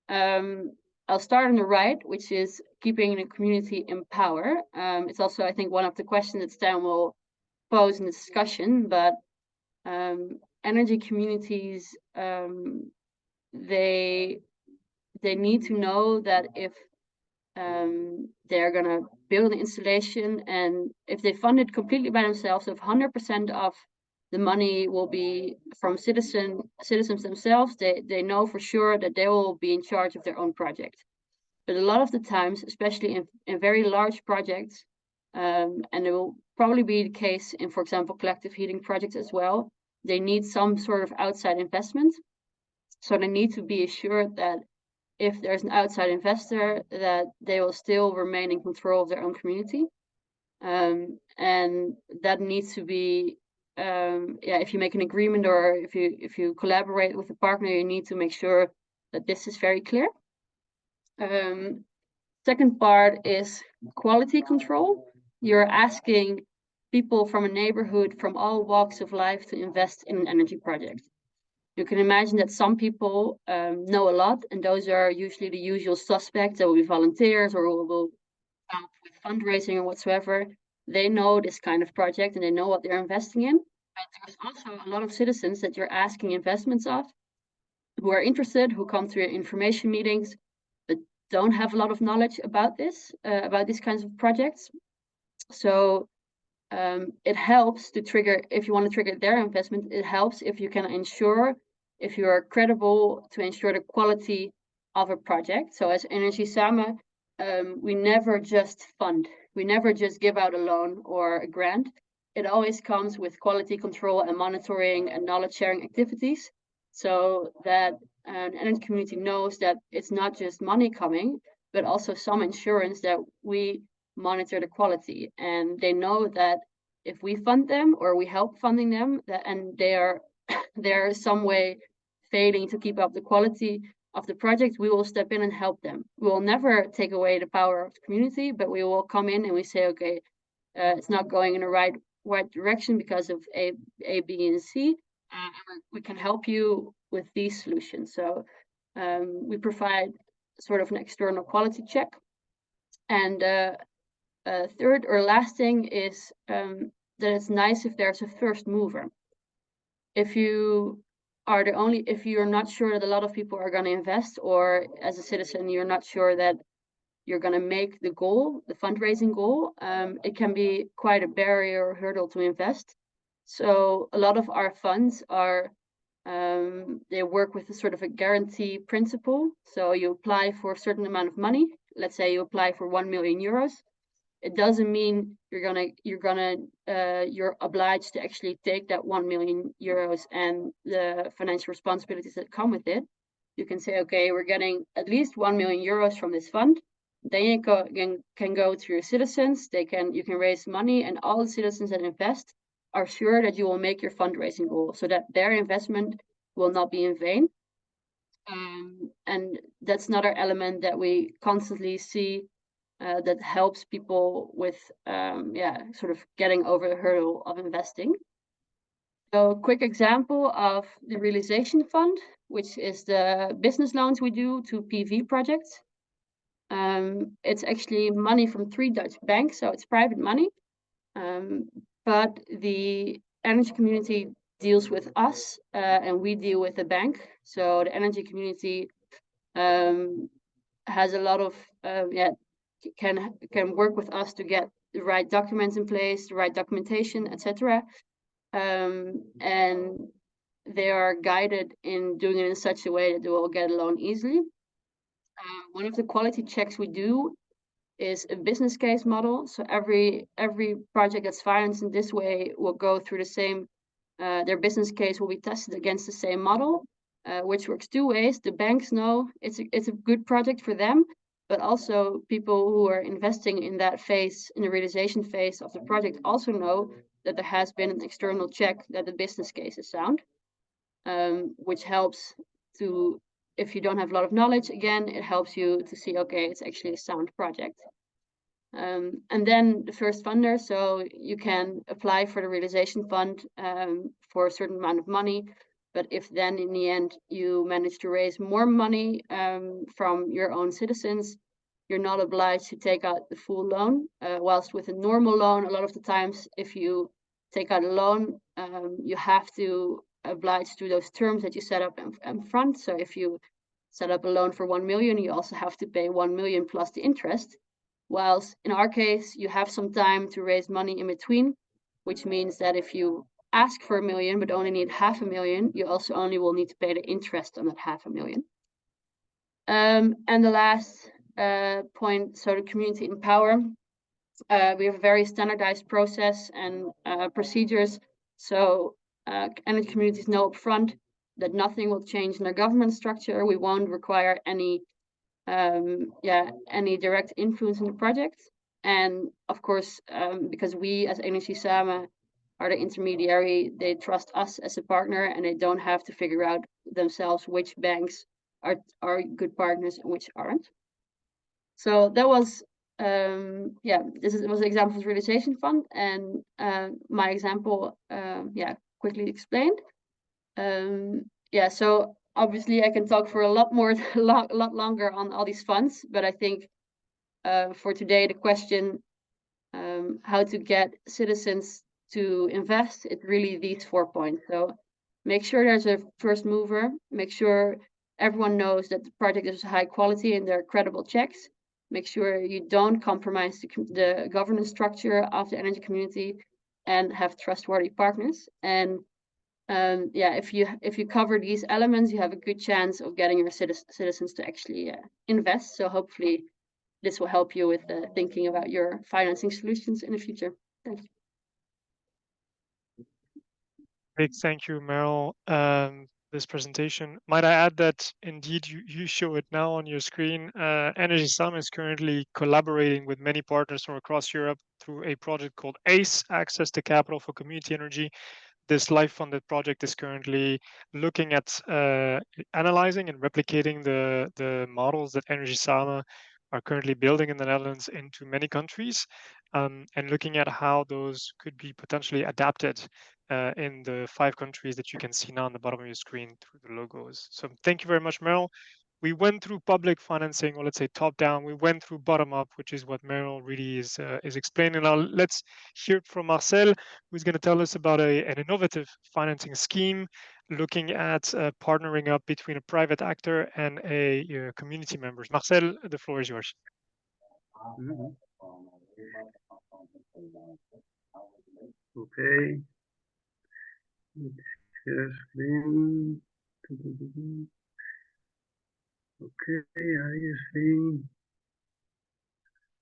I'll start on the right, which is keeping the community in power. It's also, I think, one of the questions that Stan will pose in the discussion, but energy communities, they need to know that if they're going to build an installation, and if they fund it completely by themselves, if 100% of the money will be from citizens themselves, they know for sure that they will be in charge of their own project. But a lot of the times, especially in very large projects, and it will probably be the case in, for example, collective heating projects as well, they need some sort of outside investment. So they need to be assured that if there's an outside investor, that they will still remain in control of their own community. And that needs to be, if you make an agreement or if you collaborate with a partner, you need to make sure that this is very clear. Second part is quality control. You're asking people from a neighborhood from all walks of life to invest in an energy project. You can imagine that some people know a lot, and those are usually the usual suspects. There will be volunteers or will help with fundraising or whatsoever, they know this kind of project and they know what they're investing in. But there's also a lot of citizens that you're asking investments of who are interested, who come to your information meetings, but don't have a lot of knowledge about this, about these kinds of projects. So it helps to trigger, if you want to trigger their investment, it helps if you can ensure, if you are credible, to ensure the quality of a project. So as Energy Samen, we never just fund, we never just give out a loan or a grant. It always comes with quality control and monitoring and knowledge sharing activities, so that an energy community knows that it's not just money coming, but also some assurance that we monitor the quality, and they know that if we fund them or we help funding them, that and they're some way failing to keep up the quality of the project, we will step in and help them. We will never take away the power of the community, but we will come in and we say, okay, it's not going in the right direction because of A, B, and C. We can help you with these solutions. So we provide sort of an external quality check. And third or last thing is that it's nice if there's a first mover. If you are if you're not sure that a lot of people are going to invest, or as a citizen, you're not sure that you're going to make the goal, the fundraising goal, it can be quite a barrier or hurdle to invest. So a lot of our funds are, they work with a sort of a guarantee principle. So you apply for a certain amount of money. Let's say you apply for 1 million euros. It doesn't mean you're obliged to actually take that 1 million euros and the financial responsibilities that come with it. You can say, okay, we're getting at least 1 million euros from this fund. Then you can go to your citizens. You can raise money, and all the citizens that invest are sure that you will make your fundraising goal, so that their investment will not be in vain. And that's another element that we constantly see that helps people with sort of getting over the hurdle of investing. So a quick example of the realization fund, which is the business loans we do to PV projects. It's actually money from 3 Dutch banks, so it's private money. But the energy community deals with us, and we deal with the bank. So the energy community has a lot of can work with us to get the right documents in place, the right documentation, etc. And they are guided in doing it in such a way that they will get a loan easily. One of the quality checks we do is a business case model. So every project that's financed in this way will go through the same, their business case will be tested against the same model, which works 2 ways. The banks know it's a good project for them, but also people who are investing in that phase, in the realization phase of the project, also know that there has been an external check that the business case is sound, which helps to, if you don't have a lot of knowledge, again, it helps you to see, okay, it's actually a sound project. And then the first funder, so you can apply for the realization fund for a certain amount of money. But if then in the end you manage to raise more money from your own citizens, you're not obliged to take out the full loan. Whilst with a normal loan, a lot of the times, if you take out a loan, you have to oblige to those terms that you set up in front. So if you set up a loan for 1 million, you also have to pay 1 million plus the interest. Whilst in our case, you have some time to raise money in between, which means that if you ask for 1 million but only need 500,000, you also only will need to pay the interest on that 500,000. And the last point, so the community in power. We have a very standardized process and procedures. So energy communities know upfront that nothing will change in their government structure. We won't require any direct influence in the project. And of course, because we as Energy Samen are the intermediary, they trust us as a partner, and they don't have to figure out themselves which banks are good partners and which aren't. So that was was an example of realization fund, and my example quickly explained. So obviously I can talk for a lot longer on all these funds, but I think for today, the question how to get citizens to invest, it really these 4 points. So make sure there's a first mover, make sure everyone knows that the project is high quality and there are credible checks. Make sure you don't compromise the governance structure of the energy community and have trustworthy partners. And yeah, if you cover these elements, you have a good chance of getting your citizens to actually invest. So hopefully this will help you with thinking about your financing solutions in the future. Thank you.
Great, thank you, Meryl. This presentation. Might I add that indeed you show it now on your screen. Energy Summit is currently collaborating with many partners from across Europe through a project called ACE, Access to Capital for Community Energy. This life-funded project is currently looking at analyzing and replicating the models that Energy Samen are currently building in the Netherlands into many countries, and looking at how those could be potentially adapted in the 5 countries that you can see now on the bottom of your screen through the logos. So thank you very much, Meryl. We went through public financing, or let's say top down. We went through bottom up, which is what Meryl really is explaining. Now let's hear it from Marcel, who's going to tell us about an innovative financing scheme, looking at partnering up between a private actor and a community members. Marcel, the floor is yours.
Okay. Share screen. Okay,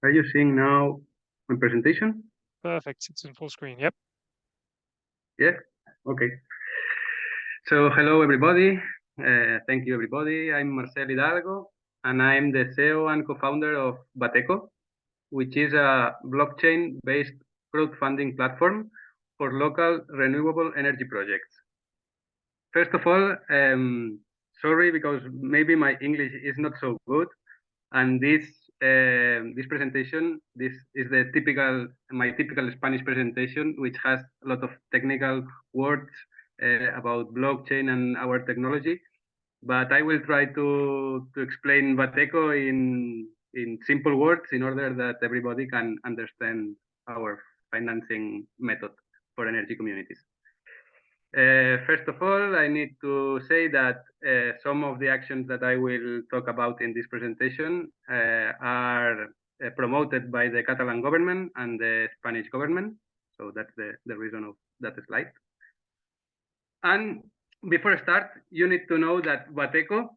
are you seeing now my presentation?
Perfect. It's in full screen. Yep.
Yeah. Okay. So hello everybody. Thank you everybody. I'm Marcel Hidalgo, and I'm the CEO and co-founder of Bateco, which is a blockchain-based crowdfunding platform for local renewable energy projects. First of all, sorry because maybe my English is not so good, and this presentation, this is my typical Spanish presentation, which has a lot of technical words about blockchain and our technology. But I will try to explain Bateco in simple words in order that everybody can understand our financing method for energy communities. First of all, I need to say that some of the actions that I will talk about in this presentation are promoted by the Catalan government and the Spanish government. So that's the reason of that slide. And before I start, you need to know that Bateco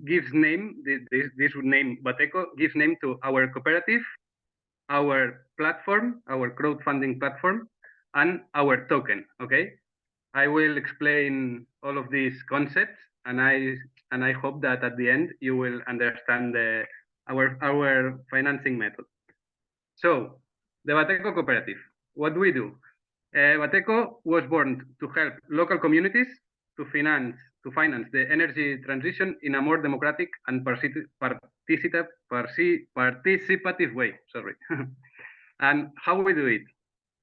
gives name, this name Bateco gives name to our cooperative, our platform, our crowdfunding platform, and our token, okay? I will explain all of these concepts, and I hope that at the end you will understand our financing method. So, the Bateco cooperative, what do we do? Bateco was born to help local communities to finance the energy transition in a more democratic and participative way. Sorry. And how we do it?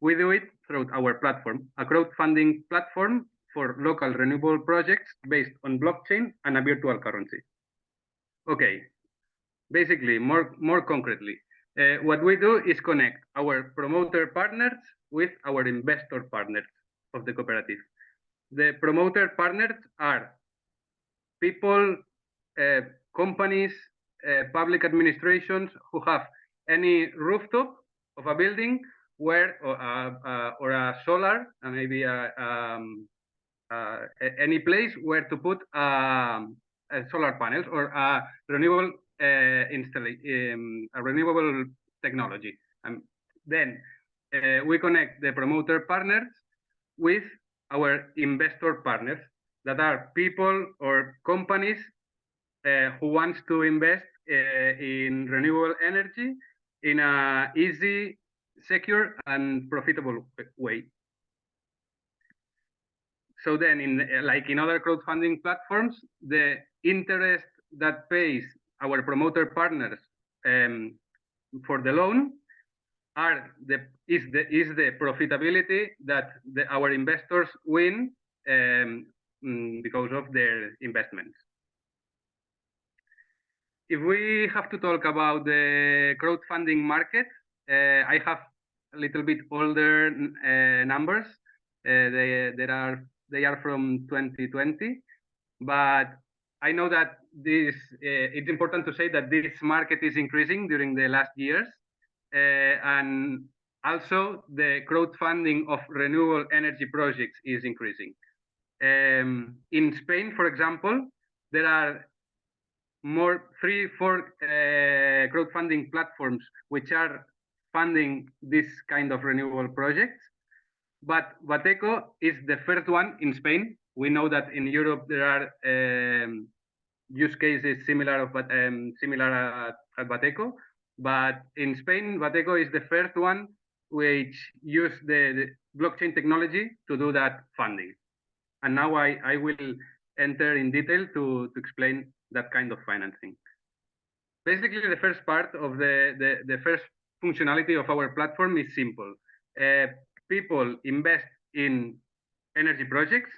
We do it through our platform, a crowdfunding platform for local renewable projects based on blockchain and a virtual currency. Okay, basically, more concretely, what we do is connect our promoter partners with our investor partners of the cooperative. The promoter partners are people, companies, public administrations who have any rooftop of a building where or a solar, maybe any place where to put solar panels or a renewable a renewable technology. And then we connect the promoter partners with our investor partners that are people or companies who wants to invest in renewable energy in a easy, secure, and profitable way. So then, in other crowdfunding platforms, the interest that pays our promoter partners for the loan is the profitability that our investors win because of their investments. if we have to talk about the crowdfunding market, I have a little bit older numbers. They are from 2020, but I know that this it's important to say that this market is increasing during the last years, and also the crowdfunding of renewable energy projects is increasing. In Spain, for example, there are three, four crowdfunding platforms which are funding this kind of renewable projects. But Bateco is the first one in Spain. We know that in Europe there are use cases similar at Bateco, but in Spain, Bateco is the first one which use the blockchain technology to do that funding. And now I will enter in detail to explain that kind of financing. Basically, the first part of the first functionality of our platform is simple. People invest in energy projects.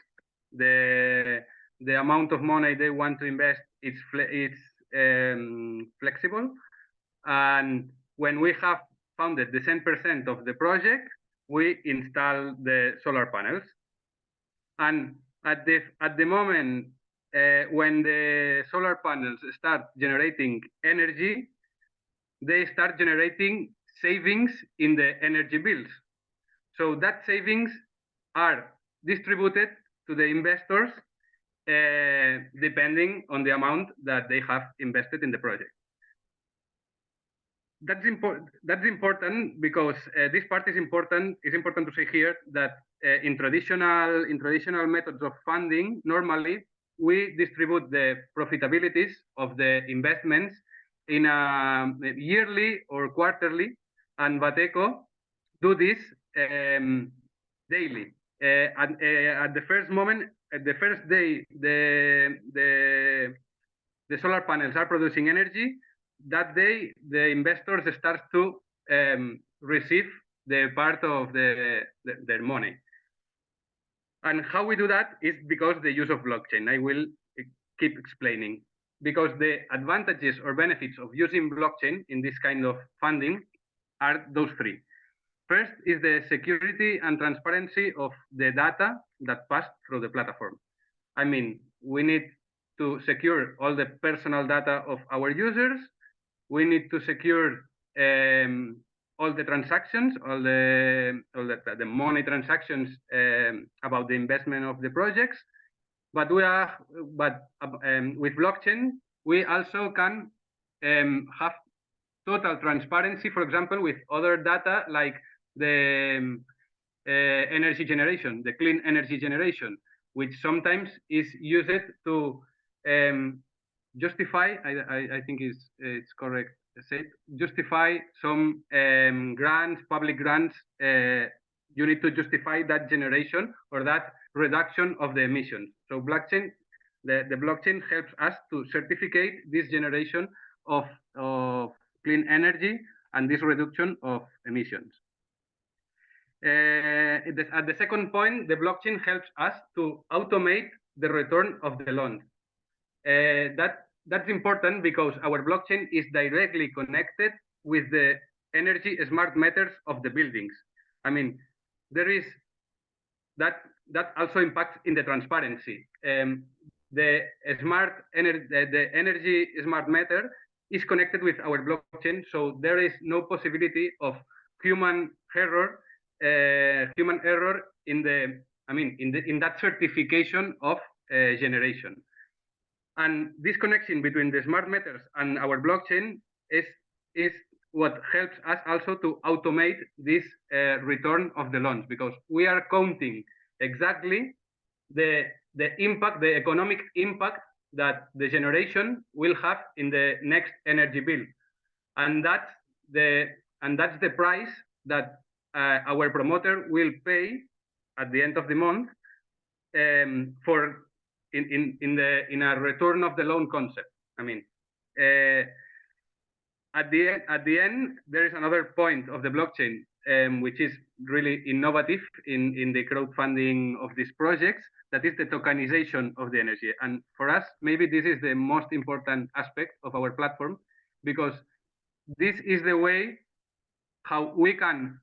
The amount of money they want to invest is flexible. And when we have funded the 10% of the project, we install the solar panels. And at the moment when the solar panels start generating energy, they start generating savings in the energy bills. So that savings are distributed to the investors depending on the amount that they have invested in the project. That's important because this part is important. It's important to say here that in traditional methods of funding, normally we distribute the profitabilities of the investments in a yearly or quarterly, and Bateco do this daily. At the first moment, at the first day, the solar panels are producing energy. That day, the investors start to receive the part of their money. And how we do that is because the use of blockchain. I will keep explaining. Because the advantages or benefits of using blockchain in this kind of funding are those three. First is the security and transparency of the data that pass through the platform. I mean, we need to secure all the personal data of our users. We need to secure all the transactions, all the money transactions about the investment of the projects. But with blockchain, we also can have total transparency, for example, with other data like the energy generation, the clean energy generation, which sometimes is used to justify, I think it's correct to say, justify some grants, public grants. You need to justify that generation or that reduction of the emissions. So blockchain, the blockchain helps us to certificate this generation of clean energy and this reduction of emissions. At the second point, the blockchain helps us to automate the return of the loan. That's important because our blockchain is directly connected with the energy smart meters of the buildings. I mean, there is that also impacts in the transparency. The energy smart meter is connected with our blockchain, so there is no possibility of human error in that certification of generation. And this connection between the smart meters and our blockchain is what helps us also to automate this return of the loans, because we are counting exactly the impact, the economic impact that the generation will have in the next energy bill, and that's the price that our promoter will pay at the end of the month for in a return of the loan concept. I mean, at the end, there is another point of the blockchain which is really innovative in the crowdfunding of these projects, that is the tokenization of the energy. And for us, maybe this is the most important aspect of our platform, because this is the way how we can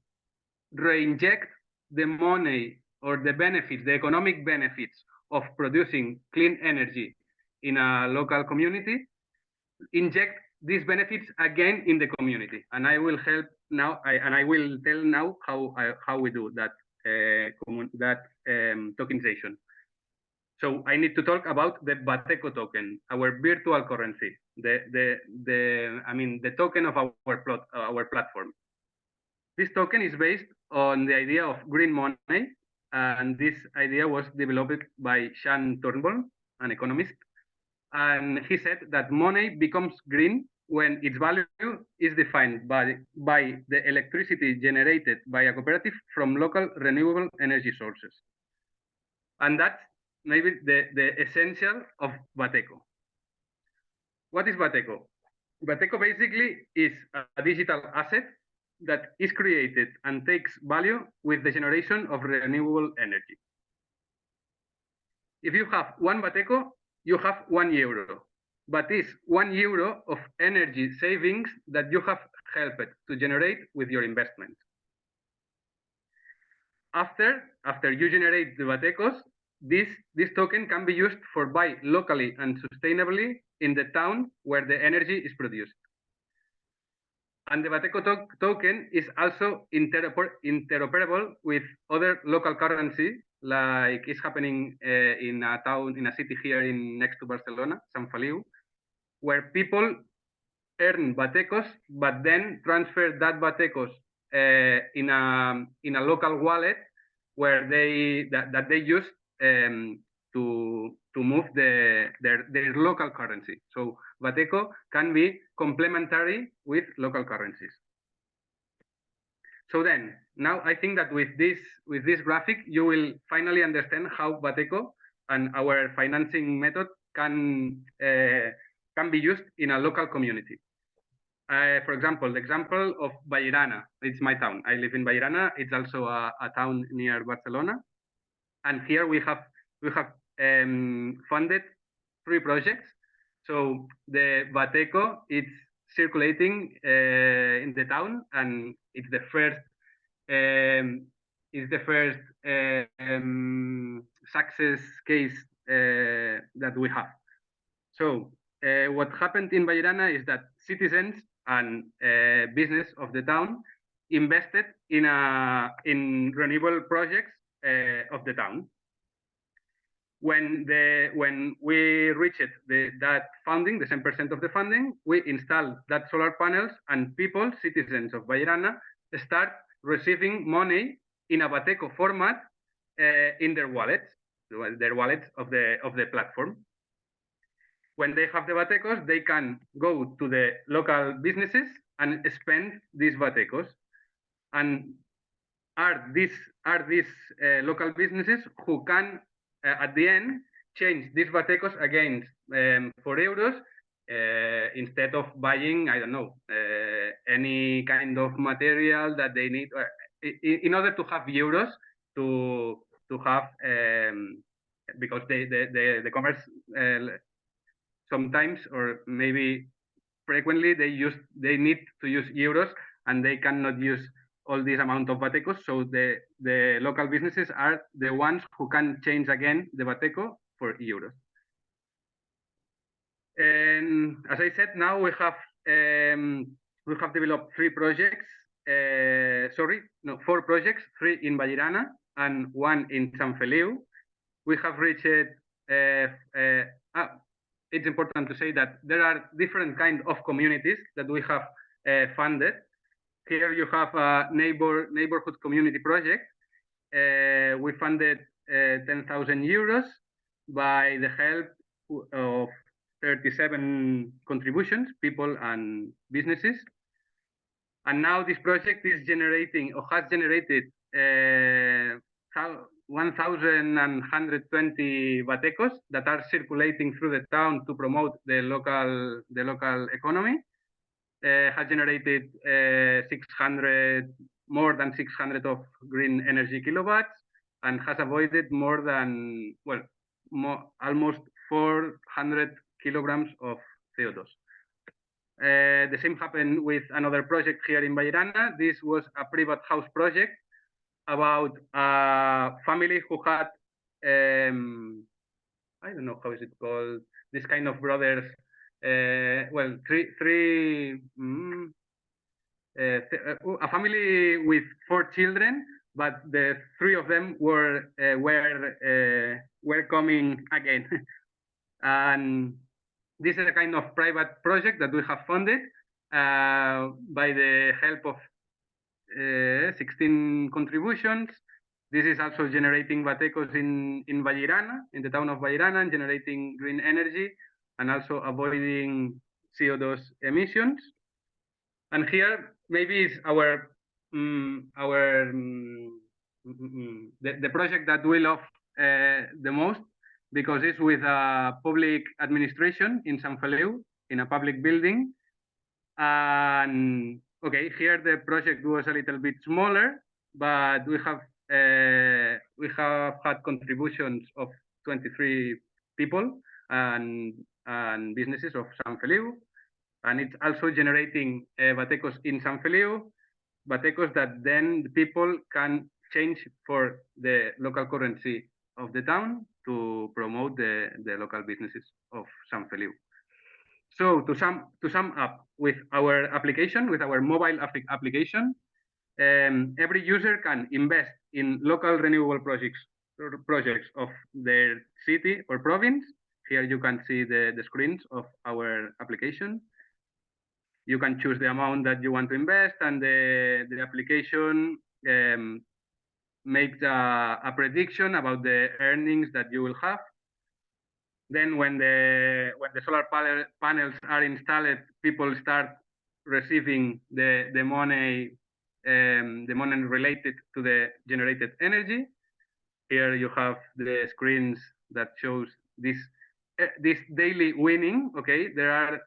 reinject the money or the benefits, the economic benefits of producing clean energy in a local community, inject these benefits again in the community. And I will help now, I will tell now how we do that tokenization. So I need to talk about the Bateco token, our virtual currency, the token of our platform. This token is based on the idea of green money, and this idea was developed by Sean Turnbull, an economist. And he said that money becomes green when its value is defined by the electricity generated by a cooperative from local renewable energy sources. And that's maybe the essential of Bateco. What is Bateco? Bateco basically is a digital asset that is created and takes value with the generation of renewable energy. If you have one Bateco, you have €1, but it's €1 of energy savings that you have helped to generate with your investment. After you generate the Batecos, this token can be used for buy locally and sustainably in the town where the energy is produced. And the Bateco token is also interoperable with other local currency, like is happening in a city here next to Barcelona, Sant Feliu, where people earn Batecos, but then transfer that Batecos in a local wallet where they use to move their local currency. So Bateco can be complementary with local currencies. So then, now I think that with this graphic, you will finally understand how Bateco and our financing method can be used in a local community. For example, the example of Vallirana, it's my town. I live in Vallirana. It's also a town near Barcelona. And here we have funded 3 projects. So the Bateco, it's circulating in the town, and it's the first success case that we have. So what happened in Vallirana is that citizens and business of the town invested in renewable projects of the town. When we reached that funding, the 10% of the funding, we installed that solar panels, and citizens of Vallirana, start receiving money in a Bateco format in their wallets of the platform. When they have the Batecos, they can go to the local businesses and spend these Batecos. And are these local businesses who can at the end change these Batecos again for euros instead of buying, I don't know, any kind of material that they need in order to have euros to have because the commerce sometimes, or maybe frequently, they need to use euros, and they cannot use all this amount of Batecos. So the local businesses are the ones who can change again the Bateco for euros. And as I said, now we have developed 4 projects, 3 in Vallirana and 1 in Sant Feliu. We have reached it's important to say that there are different kinds of communities that we have funded. Here you have a neighborhood community project. We funded 10,000 euros by the help of 37 contributions, people and businesses. And now this project is generating, or has generated, 1,120 Batecos that are circulating through the town to promote the local economy. Has generated more than 600 of green energy kilowatts, and has avoided more than, well, almost 400 kilograms of CO2. The same happened with another project here in Vallirana. This was a private house project about a family who had, I don't know how is it called, this kind of brothers, well, a family with 4 children, but the 3 of them were coming again. And this is a kind of private project that we have funded by the help of 16 contributions. This is also generating batecos in Vallirana, in the town of Vallirana, and generating green energy and also avoiding CO2 emissions. And here maybe is the project that we love the most, because it's with a public administration in San Feliu, in a public building. And okay, here the project was a little bit smaller, but we have had contributions of 23 people and businesses of San Feliu, and it's also generating batecos in San Feliu, batecos that then the people can change for the local currency of the town to promote the local businesses of San Feliu. So to sum up, with our application, with our mobile application, every user can invest in local renewable projects of their city or province. Here you can see the screens of our application. You can choose the amount that you want to invest, and the application makes a prediction about the earnings that you will have. Then when the solar panels are installed, people start receiving the money related to the generated energy. Here you have the screens that shows this daily winning. Okay, there are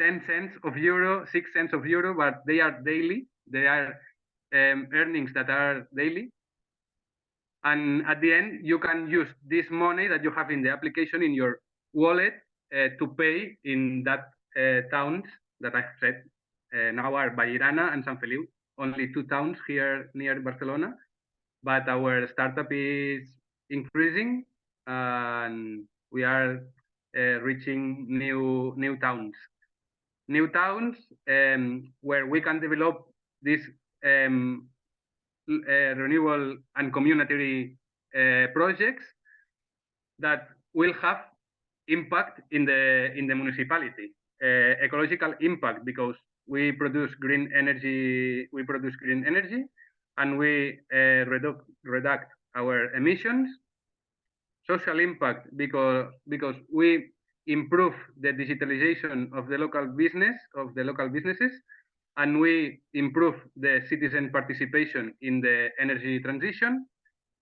10 cents of euro, 6 cents of euro, but they are daily. They are earnings that are daily. And at the end, you can use this money that you have in the application in your wallet to pay in that towns that I've said now are Vallirana and San Feliu, only 2 towns here near Barcelona. But our startup is increasing, and we are reaching new towns. New towns where we can develop this renewable and community projects that will have impact in the municipality, ecological impact, because we produce green energy. And we reduce our emissions. Social impact, because we improve the digitalization of the local businesses, and we improve the citizen participation in the energy transition.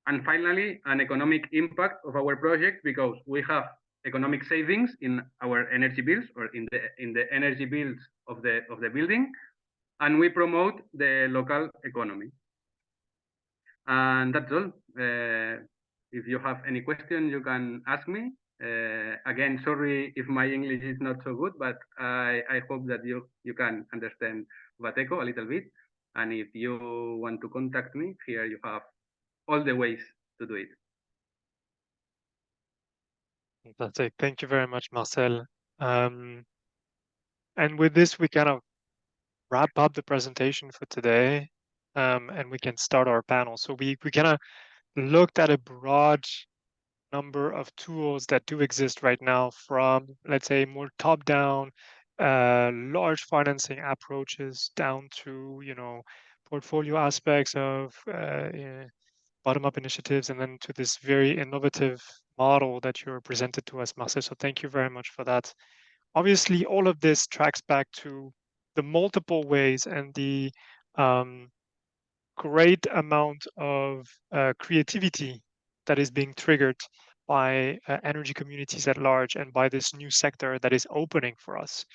And finally, an economic impact of our project, because we have economic savings in our energy bills, or in the energy bills of the building, and we promote the local economy. And that's all. If you have any question, you can ask me. Again, sorry if my English is not so good, but I hope that you can understand Bateco a little bit. And if you want to contact me, here you have all the ways to do it.
Fantastic. Thank you very much, Marcel. And with this, we kind of wrap up the presentation for today, and we can start our panel. So we kind of looked at a broad number of tools that do exist right now, from, let's say, more top-down, large financing approaches, down to, portfolio aspects of bottom-up initiatives, and then to this very innovative model that you're presented to us, Marcel. So thank you very much for that. Obviously, all of this tracks back to the multiple ways and the great amount of creativity that is being triggered by energy communities at large, and by this new sector that is opening for us.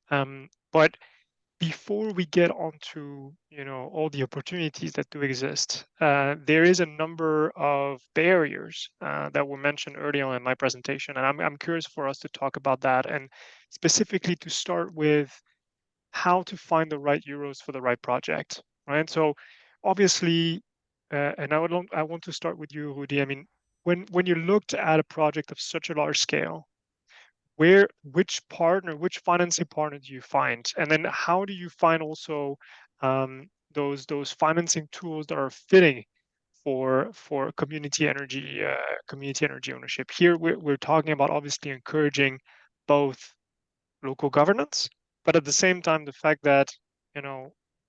But before we get onto, all the opportunities that do exist, there is a number of barriers that were mentioned early on in my presentation, and I'm curious for us to talk about that, and specifically to start with how to find the right euros for the right project, right? So obviously, and I want to start with you, Rudy. I mean, when you looked at a project of such a large scale, which financing partner do you find, and then how do you find also those financing tools that are fitting for community energy ownership? Here we're talking about obviously encouraging both local governance, but at the same time the fact that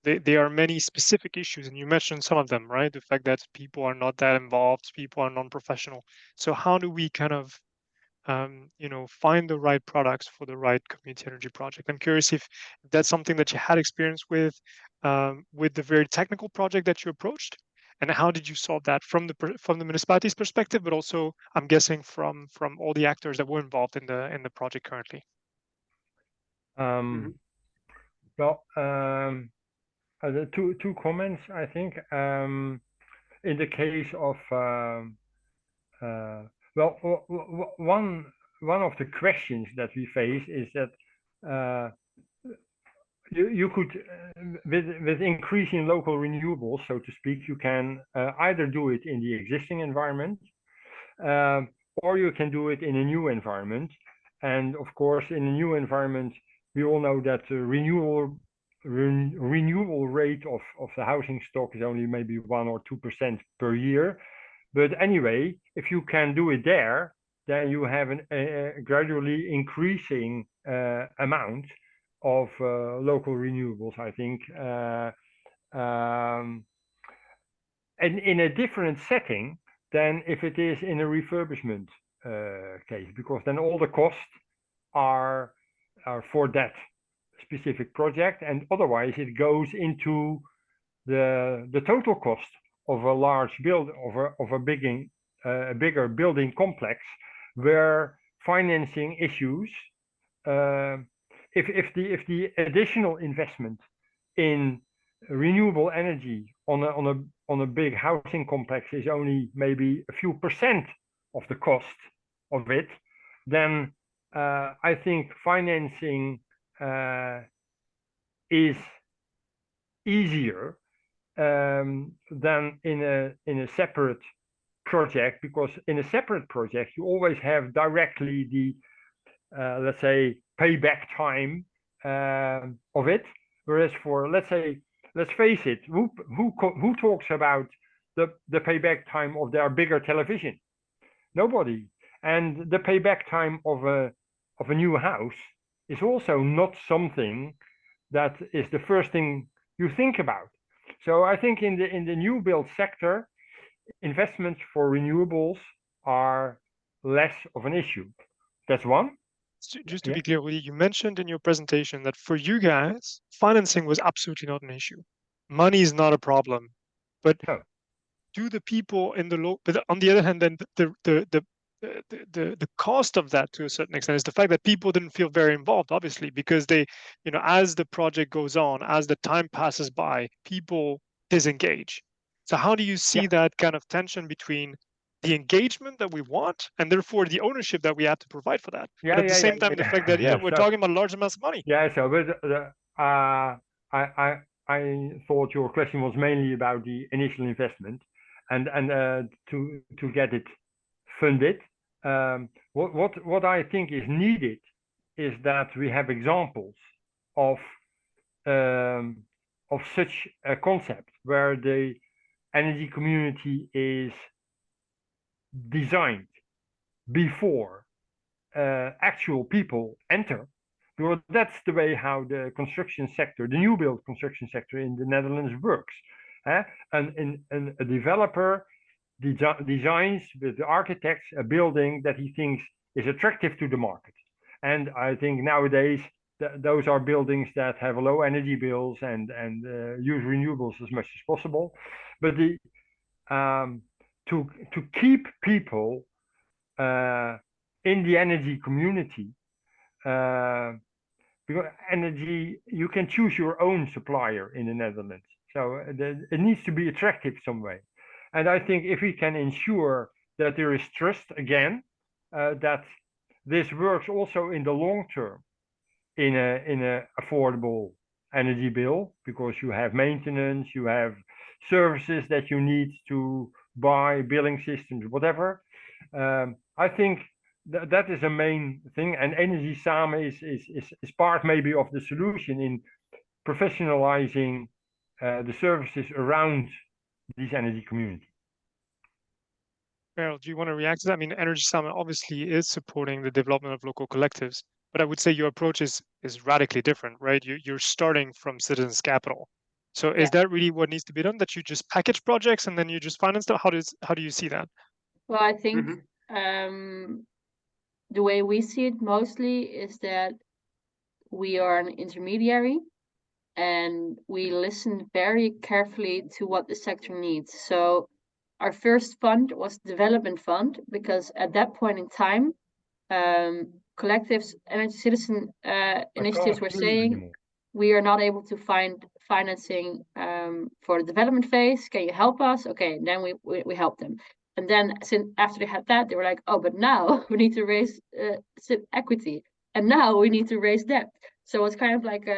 there are many specific issues, and you mentioned some of them, right? The fact that people are not that involved, people are non-professional. So how do we kind of find the right products for the right community energy project? I'm curious if that's something that you had experience with the very technical project that you approached, and how did you solve that from the municipality's perspective, but also I'm guessing from all the actors that were involved in the project currently.
Well, the two comments, I think. In the case of well, one of the questions that we face is that you could, with increasing local renewables, so to speak, you can either do it in the existing environment, or you can do it in a new environment. And of course, in a new environment, we all know that the renewal rate of the housing stock is only maybe 1 or 2% per year. But anyway, if you can do it there, then you have a gradually increasing amount of local renewables, I think. And in a different setting than if it is in a refurbishment case, because then all the costs are for that specific project, and otherwise it goes into the total cost of a large build of a bigger building complex, where financing issues, if the additional investment in renewable energy on a big housing complex is only maybe a few percent of the cost of it, then I think financing is easier than in a separate project, because in a separate project you always have directly the let's say payback time of it, whereas for, let's face it, who talks about the payback time of their bigger television? Nobody. And the payback time of a new house is also not something that is the first thing you think about. So I think in the new build sector, investments for renewables are less of an issue. That's one.
Just to be clear, Rudy, you mentioned in your presentation that for you guys, financing was absolutely not an issue. Money is not a problem, but do the people in the but on the other hand, then the cost of that to a certain extent is the fact that people didn't feel very involved, obviously, because they, as the project goes on, as the time passes by, people disengage. So how do you see that kind of tension between the engagement that we want and therefore the ownership that we have to provide for that? But at the same time, the fact that we're talking about large amounts of money.
Yeah, so but I thought your question was mainly about the initial investment and to get it funded. What I think is needed is that we have examples of such a concept where the energy community is designed before actual people enter, because that's the way how the construction sector, the new build construction sector in the Netherlands works. And a developer designs with the architects a building that he thinks is attractive to the market. And I think nowadays those are buildings that have low energy bills and use renewables as much as possible. But to keep people in the energy community, because energy, you can choose your own supplier in the Netherlands. So it needs to be attractive some way. And I think if we can ensure that there is trust again, that this works also in the long term in a affordable energy bill, because you have maintenance, you have services that you need to buy, billing systems, whatever. I think that is a main thing, and Energy Samen is part maybe of the solution in professionalizing the services around these energy communities.
Carol, do you want to react to that? I mean, Energy Summit obviously is supporting the development of local collectives, but I would say your approach is radically different, right? You're starting from citizens' capital. So is that really what needs to be done? That you just package projects and then you just finance them? How do you see that?
Well, I think the way we see it mostly is that we are an intermediary and we listen very carefully to what the sector needs. So our first fund was development fund, because at that point in time, collectives, energy citizen initiatives were saying, we are not able to find financing for the development phase. Can you help us? Okay, then we help them. And then after they had that, they were like, oh, but now we need to raise equity. And now we need to raise debt. So it's kind of like,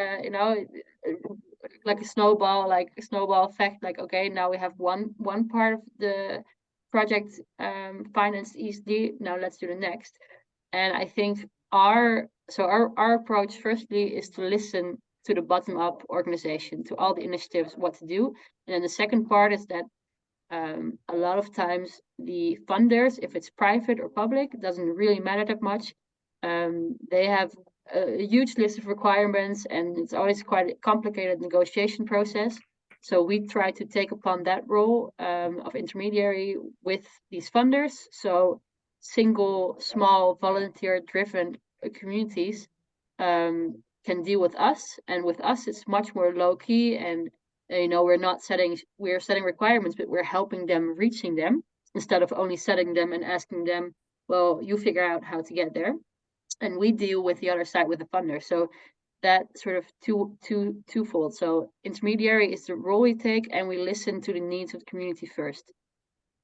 like a snowball effect. Like, okay, now we have one part of the project financed ESD. Now let's do the next. And I think our approach firstly is to listen to the bottom-up organization, to all the initiatives, what to do. And then the second part is that a lot of times the funders, if it's private or public, it doesn't really matter that much. They have a huge list of requirements, and it's always quite a complicated negotiation process. So we try to take upon that role of intermediary with these funders. So single, small, volunteer-driven communities can deal with us, and with us it's much more low-key, and we're setting requirements, but we're helping them reaching them instead of only setting them and asking them, well, you figure out how to get there. And we deal with the other side with the funder. So that sort of twofold. So intermediary is the role we take, and we listen to the needs of the community first.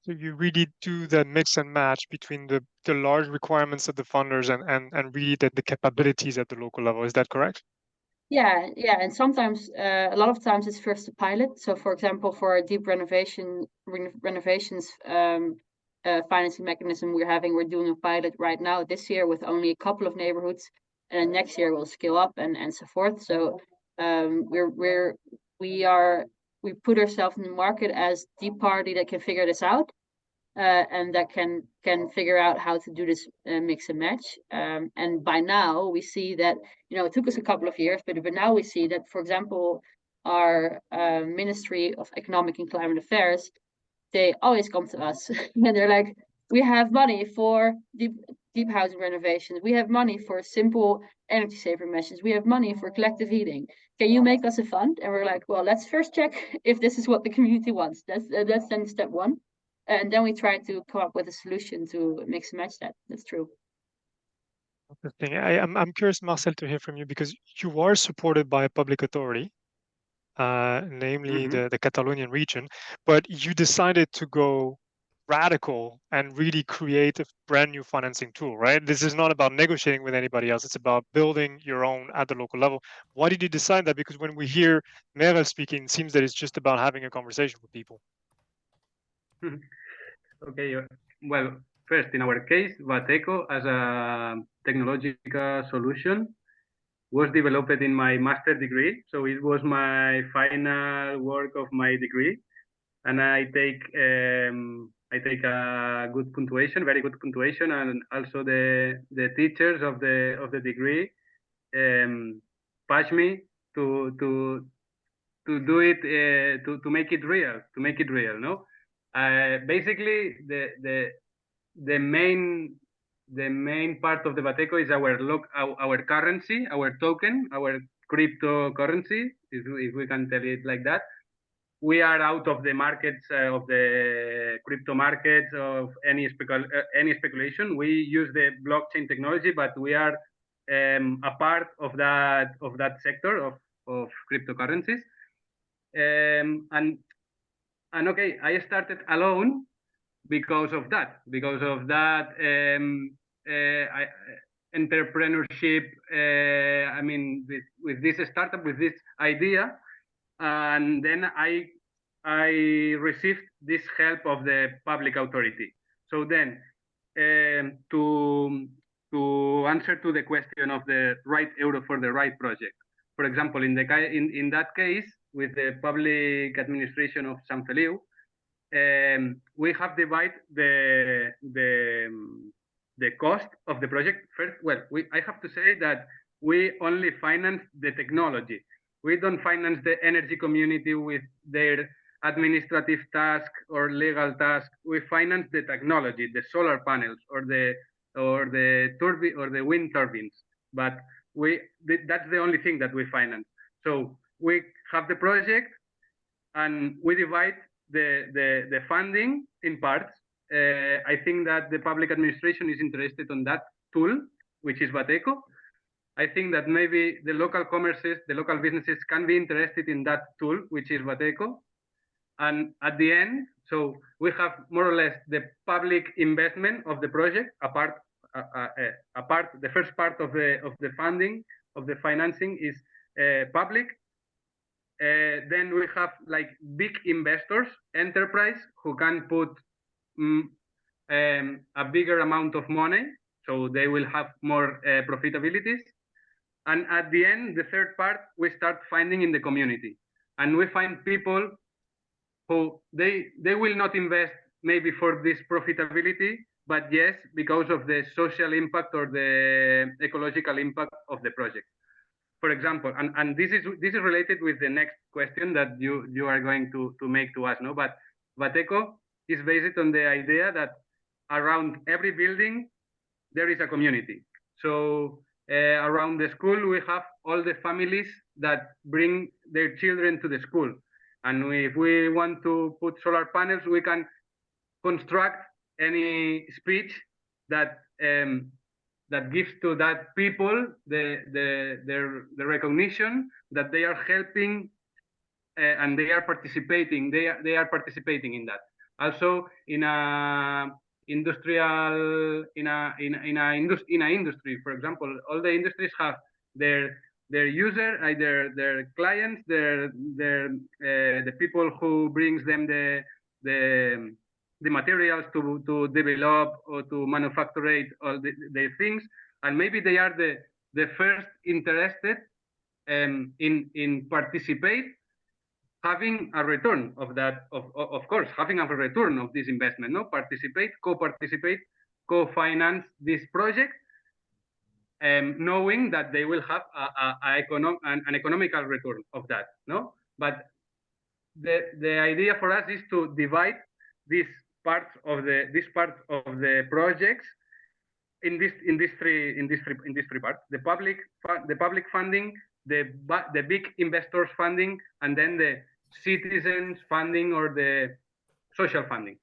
So you really do the mix and match between the large requirements of the funders and really the capabilities at the local level. Is that correct?
Yeah, and sometimes a lot of times it's first a pilot. So for example, for a deep renovations financing mechanism we're doing a pilot right now this year with only a couple of neighborhoods, and next year we'll scale up and so forth. So we put ourselves in the market as the party that can figure this out, and that can figure out how to do this mix and match. And by now we see that, it took us a couple of years, but now we see that, for example, our Ministry of Economic and Climate Affairs, they always come to us and they're like, we have money for deep housing renovations. We have money for simple energy saving measures. We have money for collective heating. Can you make us a fund? And we're like, well, let's first check if this is what the community wants. That's then step one. And then we try to come up with a solution to mix and match that. That's true.
Interesting. I'm curious, Marcel, to hear from you, because you are supported by a public authority, namely the Catalonian region, but you decided to go radical and really create a brand new financing tool, right? This is not about negotiating with anybody else. It's about building your own at the local level. Why did you decide that? Because when we hear Merel speaking, it seems that it's just about having a conversation with people.
Okay, well, first, in our case, Bateco as a technological solution was developed in my master's degree. So it was my final work of my degree. And I take a good punctuation, very good punctuation, and also the teachers of the degree push me to do it, to make it real, no? Basically, the main part of the Bateco is our currency, our token, our cryptocurrency, if we can tell it like that. We are out of the markets, of the crypto markets, of any speculation. We use the blockchain technology, but we are a part of that sector of cryptocurrencies. And okay, I started alone because of that entrepreneurship. I mean, with this startup, with this idea, and then I received this help of the public authority. So then, to answer to the question of the right euro for the right project, for example, in that case, with the public administration of San Feliu, we have divided the cost of the project. First, well, I have to say that we only finance the technology. We don't finance the energy community with their administrative task or legal task. We finance the technology, the solar panels or the turbine or the wind turbines. But that's the only thing that we finance. So we have the project and we divide the funding in parts. I think that the public administration is interested on that tool, which is Bateco. I think that maybe the local commerces, the local businesses can be interested in that tool, which is Bateco. And at the end, so we have more or less the public investment of the project, the first part of the funding, of the financing is public. Then we have like big investors, enterprise, who can put a bigger amount of money, so they will have more profitabilities. And at the end, the third part, we start finding in the community, and we find people who they will not invest maybe for this profitability, but yes, because of the social impact or the ecological impact of the project. For example, and this is related with the next question that you are going to make to us, no? But Bateco is based on the idea that around every building there is a community. So around the school we have all the families that bring their children to the school, and if we want to put solar panels, we can construct any speech that that gives to that people the recognition that they are helping and they are participating. They are participating in that. Also, in a industrial industry, for example, all the industries have their user, their clients, the people who brings them the materials to develop or to manufacture all the things, and maybe they are the first interested in participate, having a return of that, of course, having a return of this investment, no? Participate, co-finance this project, knowing that they will have an economical return of that, no? But the idea for us is to divide these parts of the projects in these three parts: the public funding, the big investors funding, and then the citizens funding or the social funding.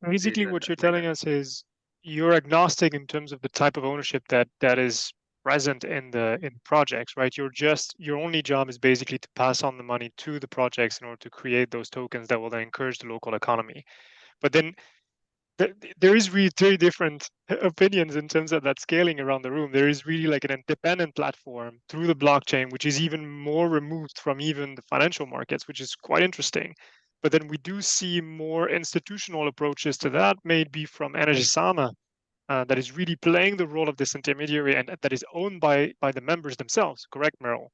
Basically, what you're telling us is you're agnostic in terms of the type of ownership that is present in projects, right? Your only job is basically to pass on the money to the projects in order to create those tokens that will then encourage the local economy. But then there is really very different opinions in terms of that scaling around the room. There is really like an independent platform through the blockchain, which is even more removed from even the financial markets, which is quite interesting. But then we do see more institutional approaches to that, maybe from Energisama, that is really playing the role of this intermediary and that is owned by the members themselves. Correct, Meryl?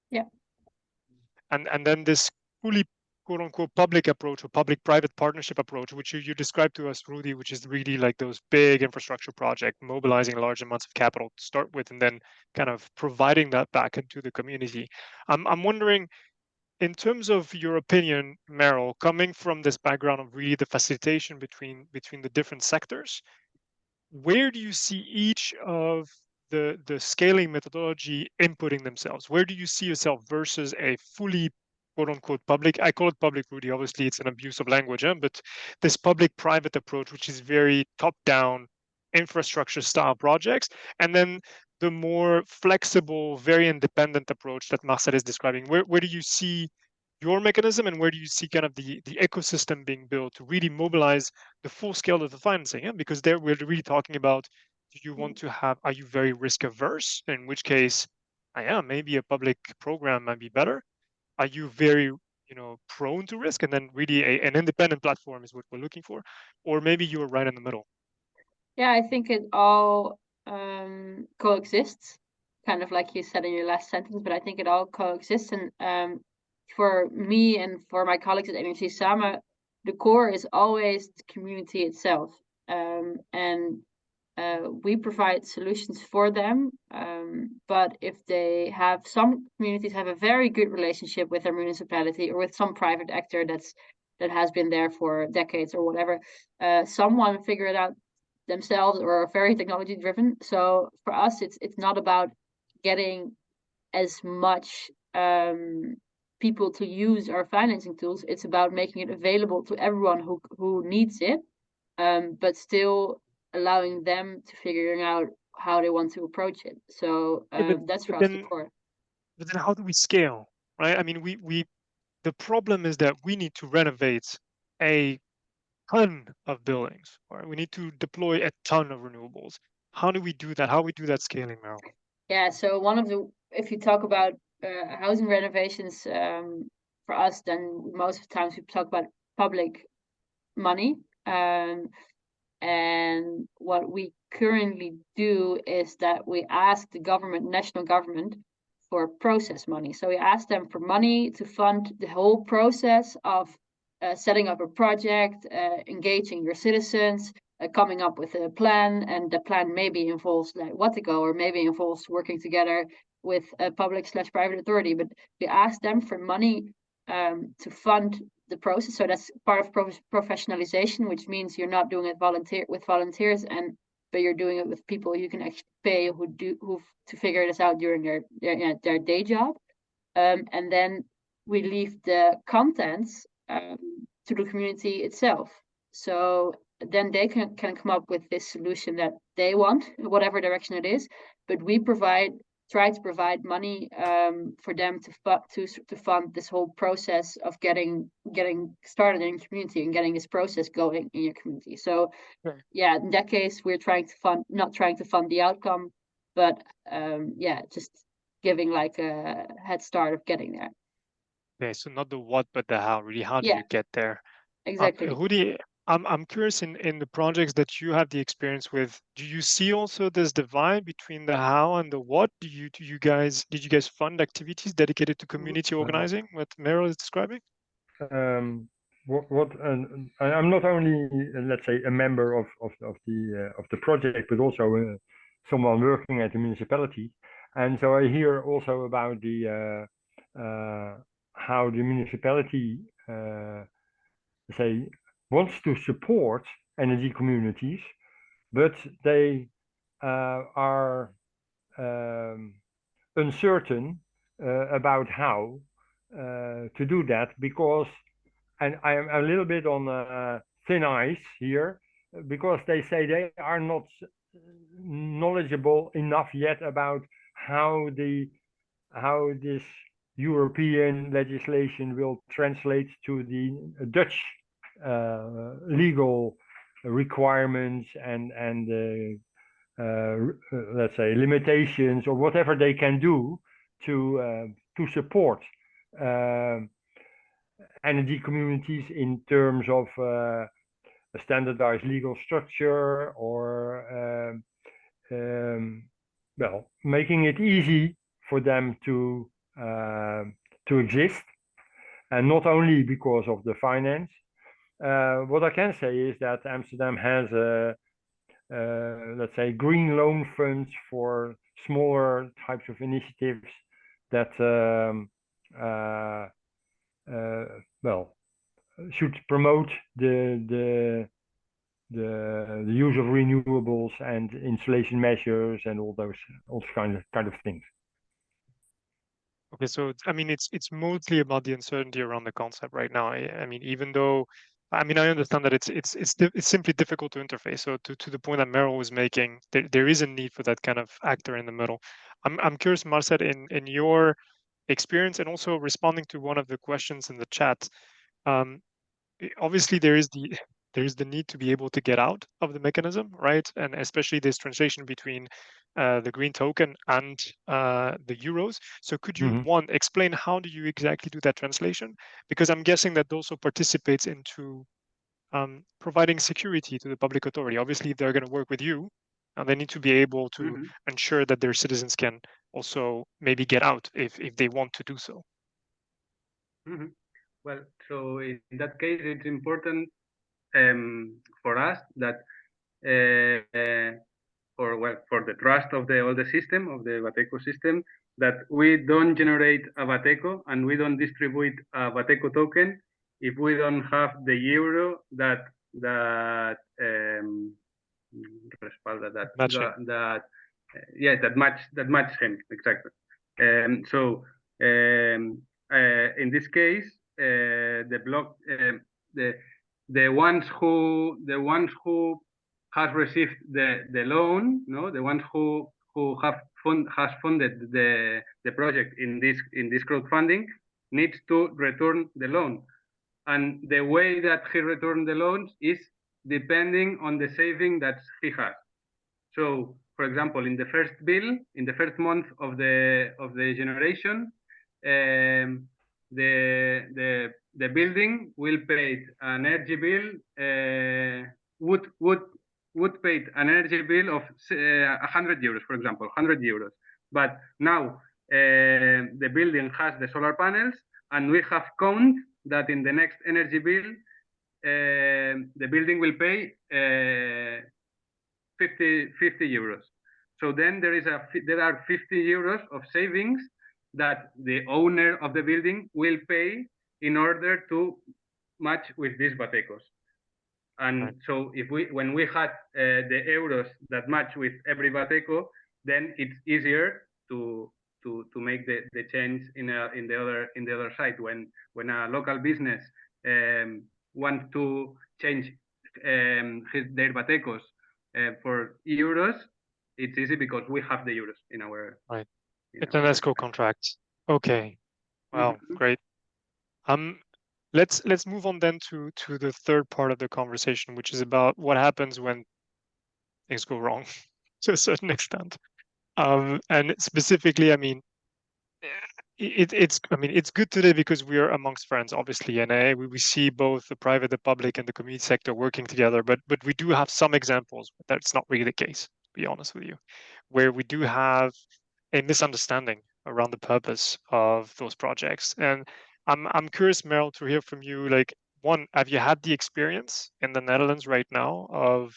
Yeah.
And then this fully quote-unquote public approach or public-private partnership approach, which you described to us, Rudy, which is really like those big infrastructure projects, mobilizing large amounts of capital to start with, and then kind of providing that back into the community. I'm wondering, in terms of your opinion, Meryl, coming from this background of really the facilitation between the different sectors, where do you see each of the scaling methodology inputting themselves? Where do you see yourself versus a fully quote-unquote public? I call it public, Rudy. Obviously, it's an abuse of language, but this public-private approach, which is very top-down, infrastructure style projects, and then the more flexible, very independent approach that Marcel is describing? Where do you see your mechanism, and where do you see kind of the ecosystem being built to really mobilize the full scale of the financing? Yeah? Because there we're really talking about, do you want to have, are you very risk averse? In which case, yeah, maybe a public program might be better. Are you very, prone to risk, and then really an independent platform is what we're looking for? Or maybe you're right in the middle.
Yeah, I think it all coexists, kind of like you said in your last sentence, but I think it all coexists. And for me and for my colleagues at Energy Sama, the core is always the community itself. And we provide solutions for them. But if they have, some communities have a very good relationship with their municipality or with some private actor that has been there for decades or whatever. Someone figure it out themselves or are very technology driven. So for us, it's not about getting as much people to use our financing tools. It's about making it available to everyone who needs it, but still allowing them to figuring out how they want to approach it. So that's for us the core.
But then how do we scale, right? I mean, the problem is that we need to renovate a ton of buildings, right? We need to deploy a ton of renewables. How do we do that? How do we do that scaling, Meryl?
Yeah, so if you talk about housing renovations, for us, then most of the times we talk about public money. And what we currently do is that we ask the government, national government, for process money. So we ask them for money to fund the whole process of setting up a project, engaging your citizens, coming up with a plan, and the plan maybe involves like what to go, or maybe involves working together with a public/private authority. But we ask them for money to fund the process. So that's part of professionalization, which means you're not doing it with volunteers, but you're doing it with people you can actually pay who to figure this out during their day job. And then we leave the contents to the community itself. So then they can come up with this solution that they want, whatever direction it is. But we try to provide money for them to fund this whole process of getting started in community and getting this process going in your community. So yeah, in that case, we're not trying to fund the outcome, but just giving like a head start of getting there.
Okay, so not the what, but the how. Really, how do you get there?
Exactly.
Hudi, I'm curious, in the projects that you have the experience with, do you see also this divide between the how and the what? Did you guys fund activities dedicated to community organizing, what Meryl is describing?
I'm not only let's say a member of the project, but also someone working at the municipality, and so I hear also about the how the municipality say wants to support energy communities, but they are uncertain about how to do that, because, and I am a little bit on thin ice here, because they say they are not knowledgeable enough yet about how this European legislation will translate to the Dutch legal requirements and let's say limitations, or whatever they can do to support energy communities in terms of a standardized legal structure, or well, making it easy for them to exist, and not only because of the finance. What I can say is that Amsterdam has let's say green loan funds for smaller types of initiatives that well, should promote the use of renewables and installation measures and all those kind of things.
Okay, so I mean, it's mostly about the uncertainty around the concept right now. I mean, even though I mean, I understand that it's simply difficult to interface. So to the point that Meryl was making, there is a need for that kind of actor in the middle. I'm curious, Marcel, in your experience and also responding to one of the questions in the chat. Obviously, there is the need to be able to get out of the mechanism, right? And especially this translation between the green token and the euros. So could you, one, explain how do you exactly do that translation? Because I'm guessing that also participates into providing security to the public authority. Obviously, if they're going to work with you, they need to be able to ensure that their citizens can also maybe get out if they want to do so.
Well, so in that case, it's important for us that for the trust of all the system, of the Bateco system, that we don't generate a Bateco and we don't distribute a Bateco token if we don't have the euro that match him exactly. So in this case, the block the ones who has received the loan, no, the ones who has funded the project in this crowdfunding needs to return the loan, and the way that he returned the loans is depending on the saving that he has. So, for example, in the first bill, in the first month of the generation, the building will pay an energy bill would pay an energy bill of 100 euros, for example, 100 euros. But now the building has the solar panels, and we have count that in the next energy bill, the building will pay 50 euros. So then there are 50 euros of savings that the owner of the building will pay in order to match with these Batecos. And so when we had the euros that match with every Bateco, then it's easier to make the change in the other side. When a local business wants to change their Batecos for euros, it's easy because we have the euros in our
It's an ESCO contract. Okay. Wow, great. Let's move on then to the third part of the conversation, which is about what happens when things go wrong to a certain extent. And specifically, I mean, it's good today because we are amongst friends, obviously, and we see both the private, the public, and the community sector working together. But we do have some examples that's not really the case, to be honest with you, where we do have a misunderstanding around the purpose of those projects. And I'm curious, Meryl, to hear from you. Like, one, have you had the experience in the Netherlands right now of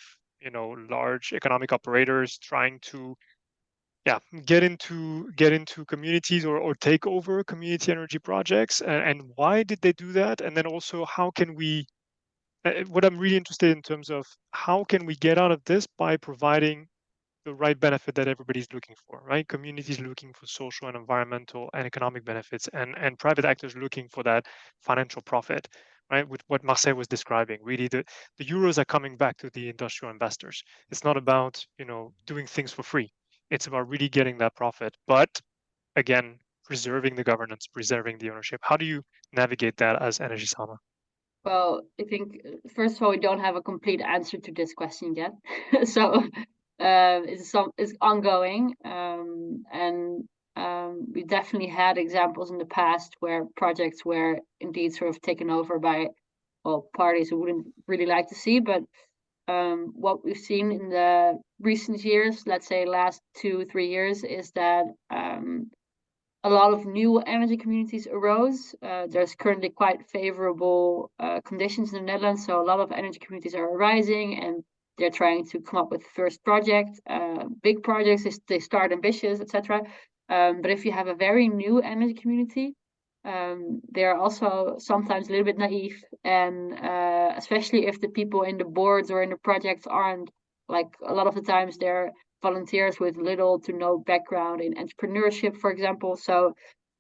large economic operators trying to get into communities or take over community energy projects, and why did they do that? And then also, how can we what I'm really interested in terms of how can we get out of this by providing the right benefit that everybody's looking for, right? Communities looking for social and environmental and economic benefits, and private actors looking for that financial profit, right? With what Marcel was describing, really the euros are coming back to the industrial investors. It's not about doing things for free. It's about really getting that profit, but again, preserving the governance, preserving the ownership. How do you navigate that as Energy Sama?
Well, I think first of all, we don't have a complete answer to this question yet. So it's ongoing, and we definitely had examples in the past where projects were indeed sort of taken over by parties who wouldn't really like to see. But what we've seen in the recent years, let's say last 2-3 years, is that a lot of new energy communities arose. There's currently quite favorable conditions in the Netherlands, so a lot of energy communities are arising, and they're trying to come up with first project, big projects. They start ambitious, etc. But if you have a very new energy community, they're also sometimes a little bit naive, and especially if the people in the boards or in the projects aren't, like, a lot of the times they're volunteers with little to no background in entrepreneurship, for example. So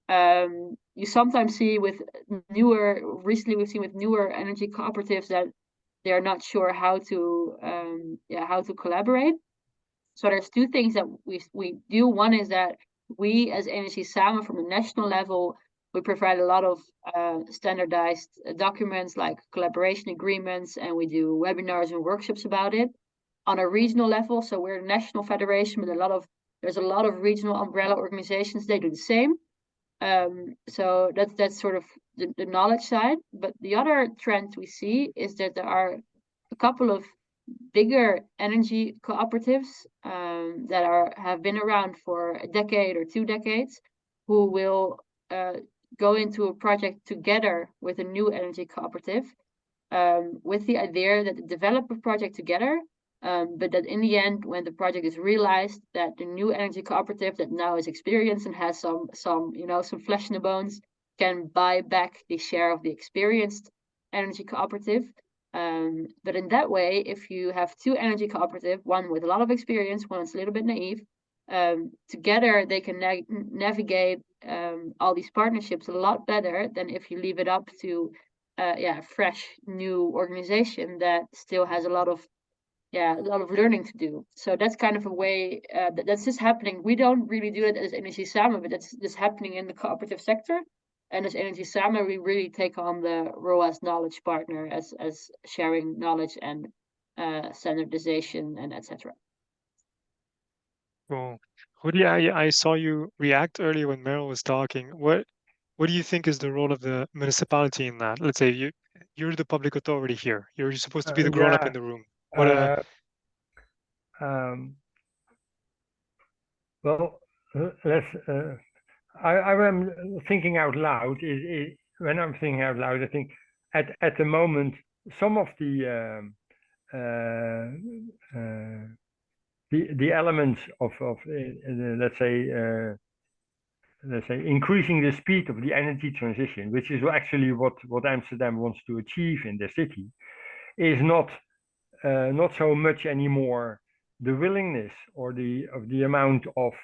You sometimes see with recently we've seen with newer energy cooperatives that they're not sure how to collaborate. So there's two things that we do. One is that we as Energy Samen from a national level, we provide a lot of standardized documents like collaboration agreements, and we do webinars and workshops about it. On a regional level, so we're a national federation, but there's a lot of regional umbrella organizations, they do the same. So that's sort of the knowledge side. But the other trend we see is that there are a couple of bigger energy cooperatives that have been around for a decade or 2 decades, who will go into a project together with a new energy cooperative, with the idea that they develop a project together, but that in the end, when the project is realized, that the new energy cooperative that now is experienced and has some flesh in the bones can buy back the share of the experienced energy cooperative. But in that way, if you have two energy cooperative, one with a lot of experience, one is a little bit naive, together they can navigate all these partnerships a lot better than if you leave it up to a fresh new organization that still has a lot of learning to do. So that's kind of a way that's just happening. We don't really do it as Energy Samen, but that's just happening in the cooperative sector. And as Energy Samen, we really take on the role as knowledge partner, as sharing knowledge and standardization and etc.
Cool. Hudi, I saw you react earlier when Meryl was talking. What do you think is the role of the municipality in that? Let's say you're the public authority here. You're supposed to be the grown-up in the room.
Well, let's. I am thinking out loud. When I'm thinking out loud, I think at the moment some of the elements of let's say increasing the speed of the energy transition, which is actually what Amsterdam wants to achieve in the city, is not so much anymore the willingness or the amount of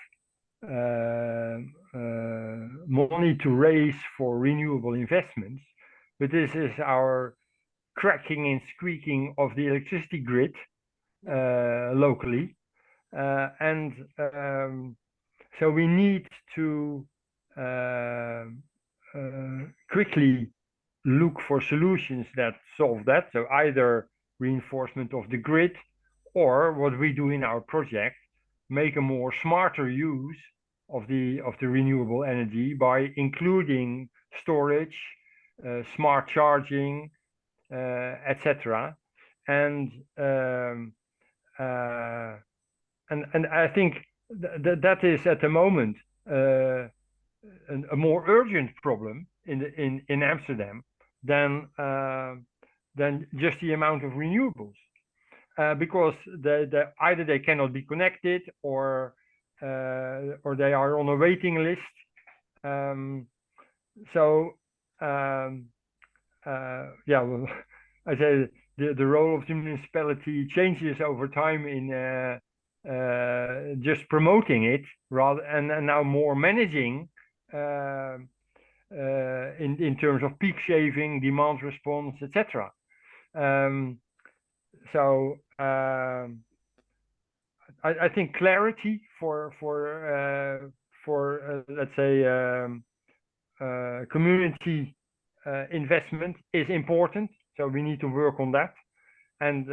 money to raise for renewable investments, but this is our cracking and squeaking of the electricity grid locally, and so we need to quickly look for solutions that solve that. So either reinforcement of the grid, or what we do in our project, make a more smarter use of the renewable energy by including storage, smart charging, etc. And I think that is at the moment a more urgent problem in Amsterdam than just the amount of renewables, because either they cannot be connected or they are on a waiting list. Well, I say the role of the municipality changes over time in just promoting it rather, and now more managing in terms of peak shaving, demand response, etc. I think clarity for let's say community investment is important. So we need to work on that, and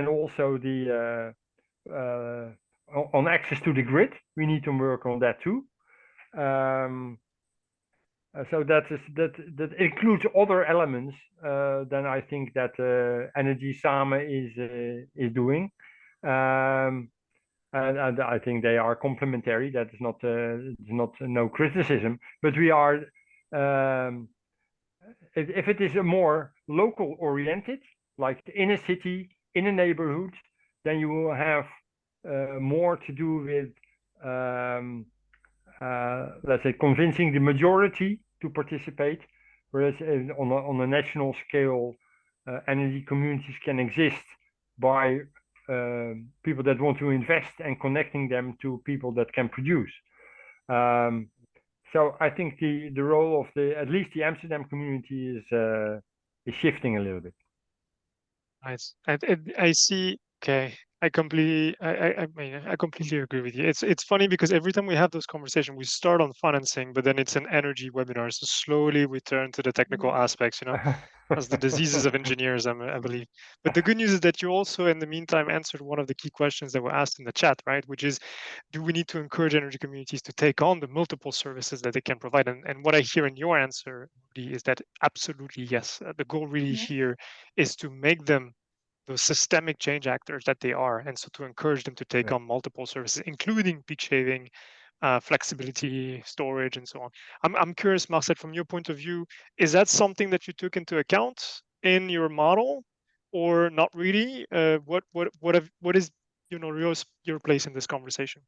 also the on access to the grid, we need to work on that too. So that includes other elements than I think that Energy Samen is doing, and I think they are complementary. That is not no criticism, but we are if it is a more local oriented, like in a city, in a neighborhood, then you will have more to do with let's say convincing the majority to participate, whereas on a national scale, energy communities can exist by people that want to invest and connecting them to people that can produce. So I think the role of at least the Amsterdam community is shifting a little bit.
Nice. I see. Okay. I completely agree with you. It's funny because every time we have those conversations, we start on financing, but then it's an energy webinar. So slowly we turn to the technical aspects, as the diseases of engineers, I believe. But the good news is that you also, in the meantime, answered one of the key questions that were asked in the chat, right? Which is, do we need to encourage energy communities to take on the multiple services that they can provide? And what I hear in your answer, Rudy, is that absolutely yes. The goal really here is to make them those systemic change actors that they are, and so to encourage them to take on multiple services, including peak shaving, flexibility, storage, and so on. I'm curious, Marcel, from your point of view, is that something that you took into account in your model, or not really? What is your place in this conversation?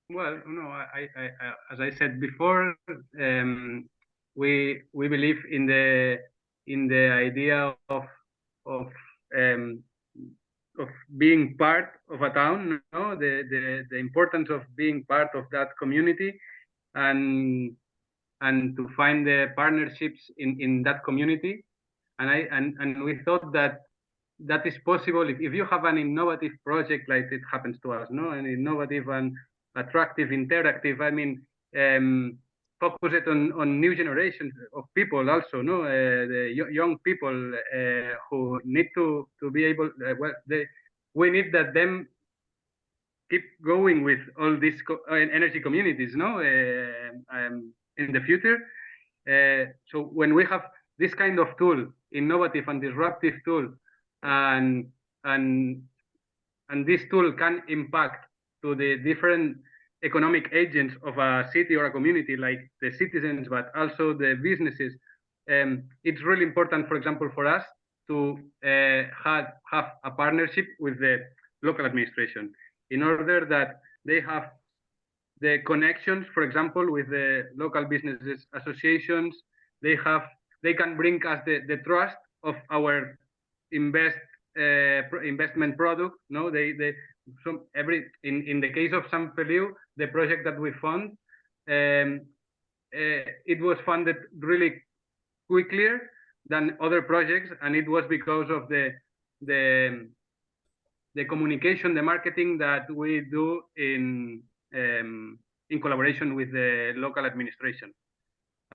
Well, no, I as I said before, we believe in the idea of um, of being part of a town, no, the importance of being part of that community, and to find the partnerships in that community, and we thought that is possible if you have an innovative project like it happens to us, no, an innovative and attractive, interactive. I mean, focus it on new generations of people also, no, the young people who need to be able. We need that them keep going with all these energy communities, no, in the future. So when we have this kind of tool, innovative and disruptive tool, and and this tool can impact to the different economic agents of a city or a community, like the citizens, but also the businesses. It's really important, for example, for us to have a partnership with the local administration in order that they have the connections, for example, with the local businesses associations. They can bring us the trust of our investment product. No, in the case of San Feliu, the project that we fund, it was funded really quickly than other projects, and it was because of the communication, the marketing that we do in collaboration with the local administration.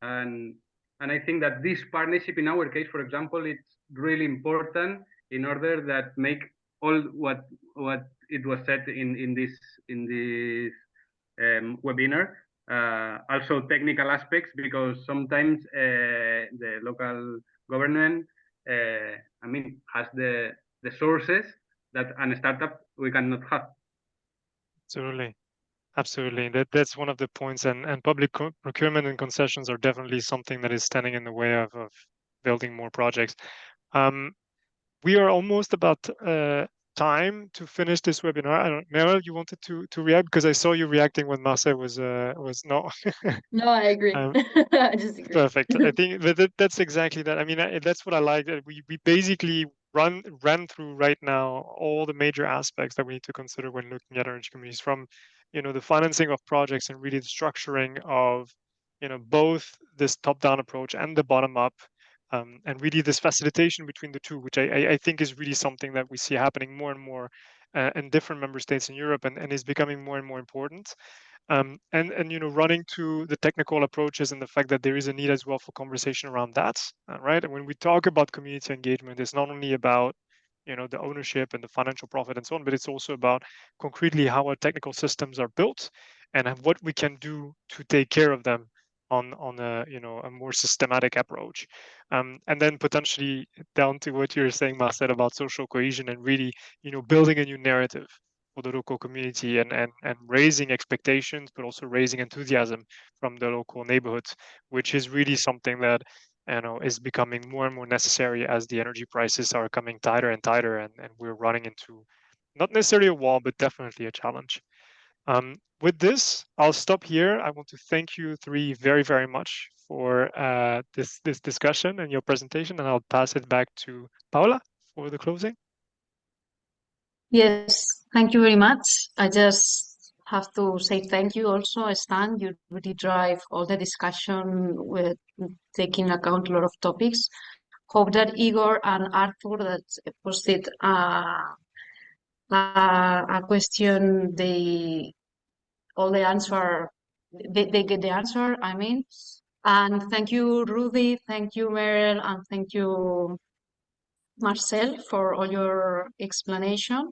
And I think that this partnership, in our case, for example, it's really important in order that make all what it was said in this webinar. Also technical aspects, because sometimes the local government, I mean, has the sources that a startup we cannot have.
Absolutely. That's one of the points, and public procurement and concessions are definitely something that is standing in the way of building more projects. We are almost about time to finish this webinar. I don't, Meryl, you wanted to react, because I saw you reacting when Marcel was no.
No, I agree. I disagree.
Perfect. I think that's exactly that. I mean, that's what I like. That we basically ran through right now all the major aspects that we need to consider when looking at energy communities, from the financing of projects, and really the structuring of both this top-down approach and the bottom-up, and really this facilitation between the two, which I think is really something that we see happening more and more in different member states in Europe, and is becoming more and more important. And running to the technical approaches, and the fact that there is a need as well for conversation around that, right? And when we talk about community engagement, it's not only about the ownership and the financial profit and so on, but it's also about concretely how our technical systems are built, and what we can do to take care of them on a a more systematic approach, and then potentially down to what you're saying, Marcel, about social cohesion, and really building a new narrative for the local community, and raising expectations, but also raising enthusiasm from the local neighborhoods, which is really something that is becoming more and more necessary as the energy prices are coming tighter and tighter, and we're running into not necessarily a wall, but definitely a challenge. With this, I'll stop here. I want to thank you three very, very much for this discussion and your presentation, and I'll pass it back to Paula for the closing.
Yes, thank you very much. I just have to say thank you also, Stan. You really drive all the discussion with taking account a lot of topics. Hope that Igor and Arthur that posted a question, they get the answer, I mean. And thank you, Rudy, thank you, Meryl, and thank you, Marcel, for all your explanation.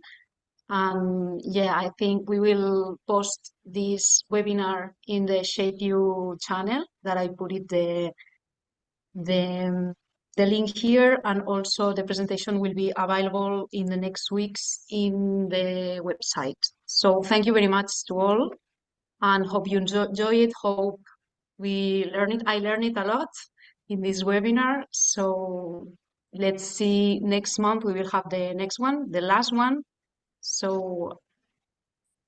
Yeah, I think we will post this webinar in the Shape You channel that I put it the link here, and also the presentation will be available in the next weeks in the website. So thank you very much to all, and hope you enjoy it. Hope we learn it. I learned it a lot in this webinar. So let's see, next month we will have the next one, the last one. So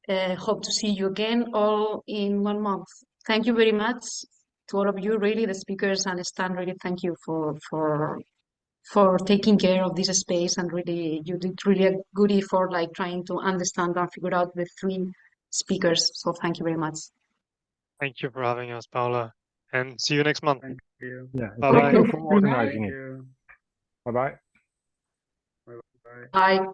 hope to see you again all in 1 month. Thank you very much to all of you, really, the speakers, and Stan, really thank you for taking care of this space, and really you did really a good effort, like trying to understand and figure out the 3 speakers. So thank you very much.
Thank you for having us, Paula, and see you next month.
Thank you.
Yeah,
Bye-bye.
thank you for
Bye.
organizing
Thank
it.
you.
Bye-bye.
Bye.
Bye.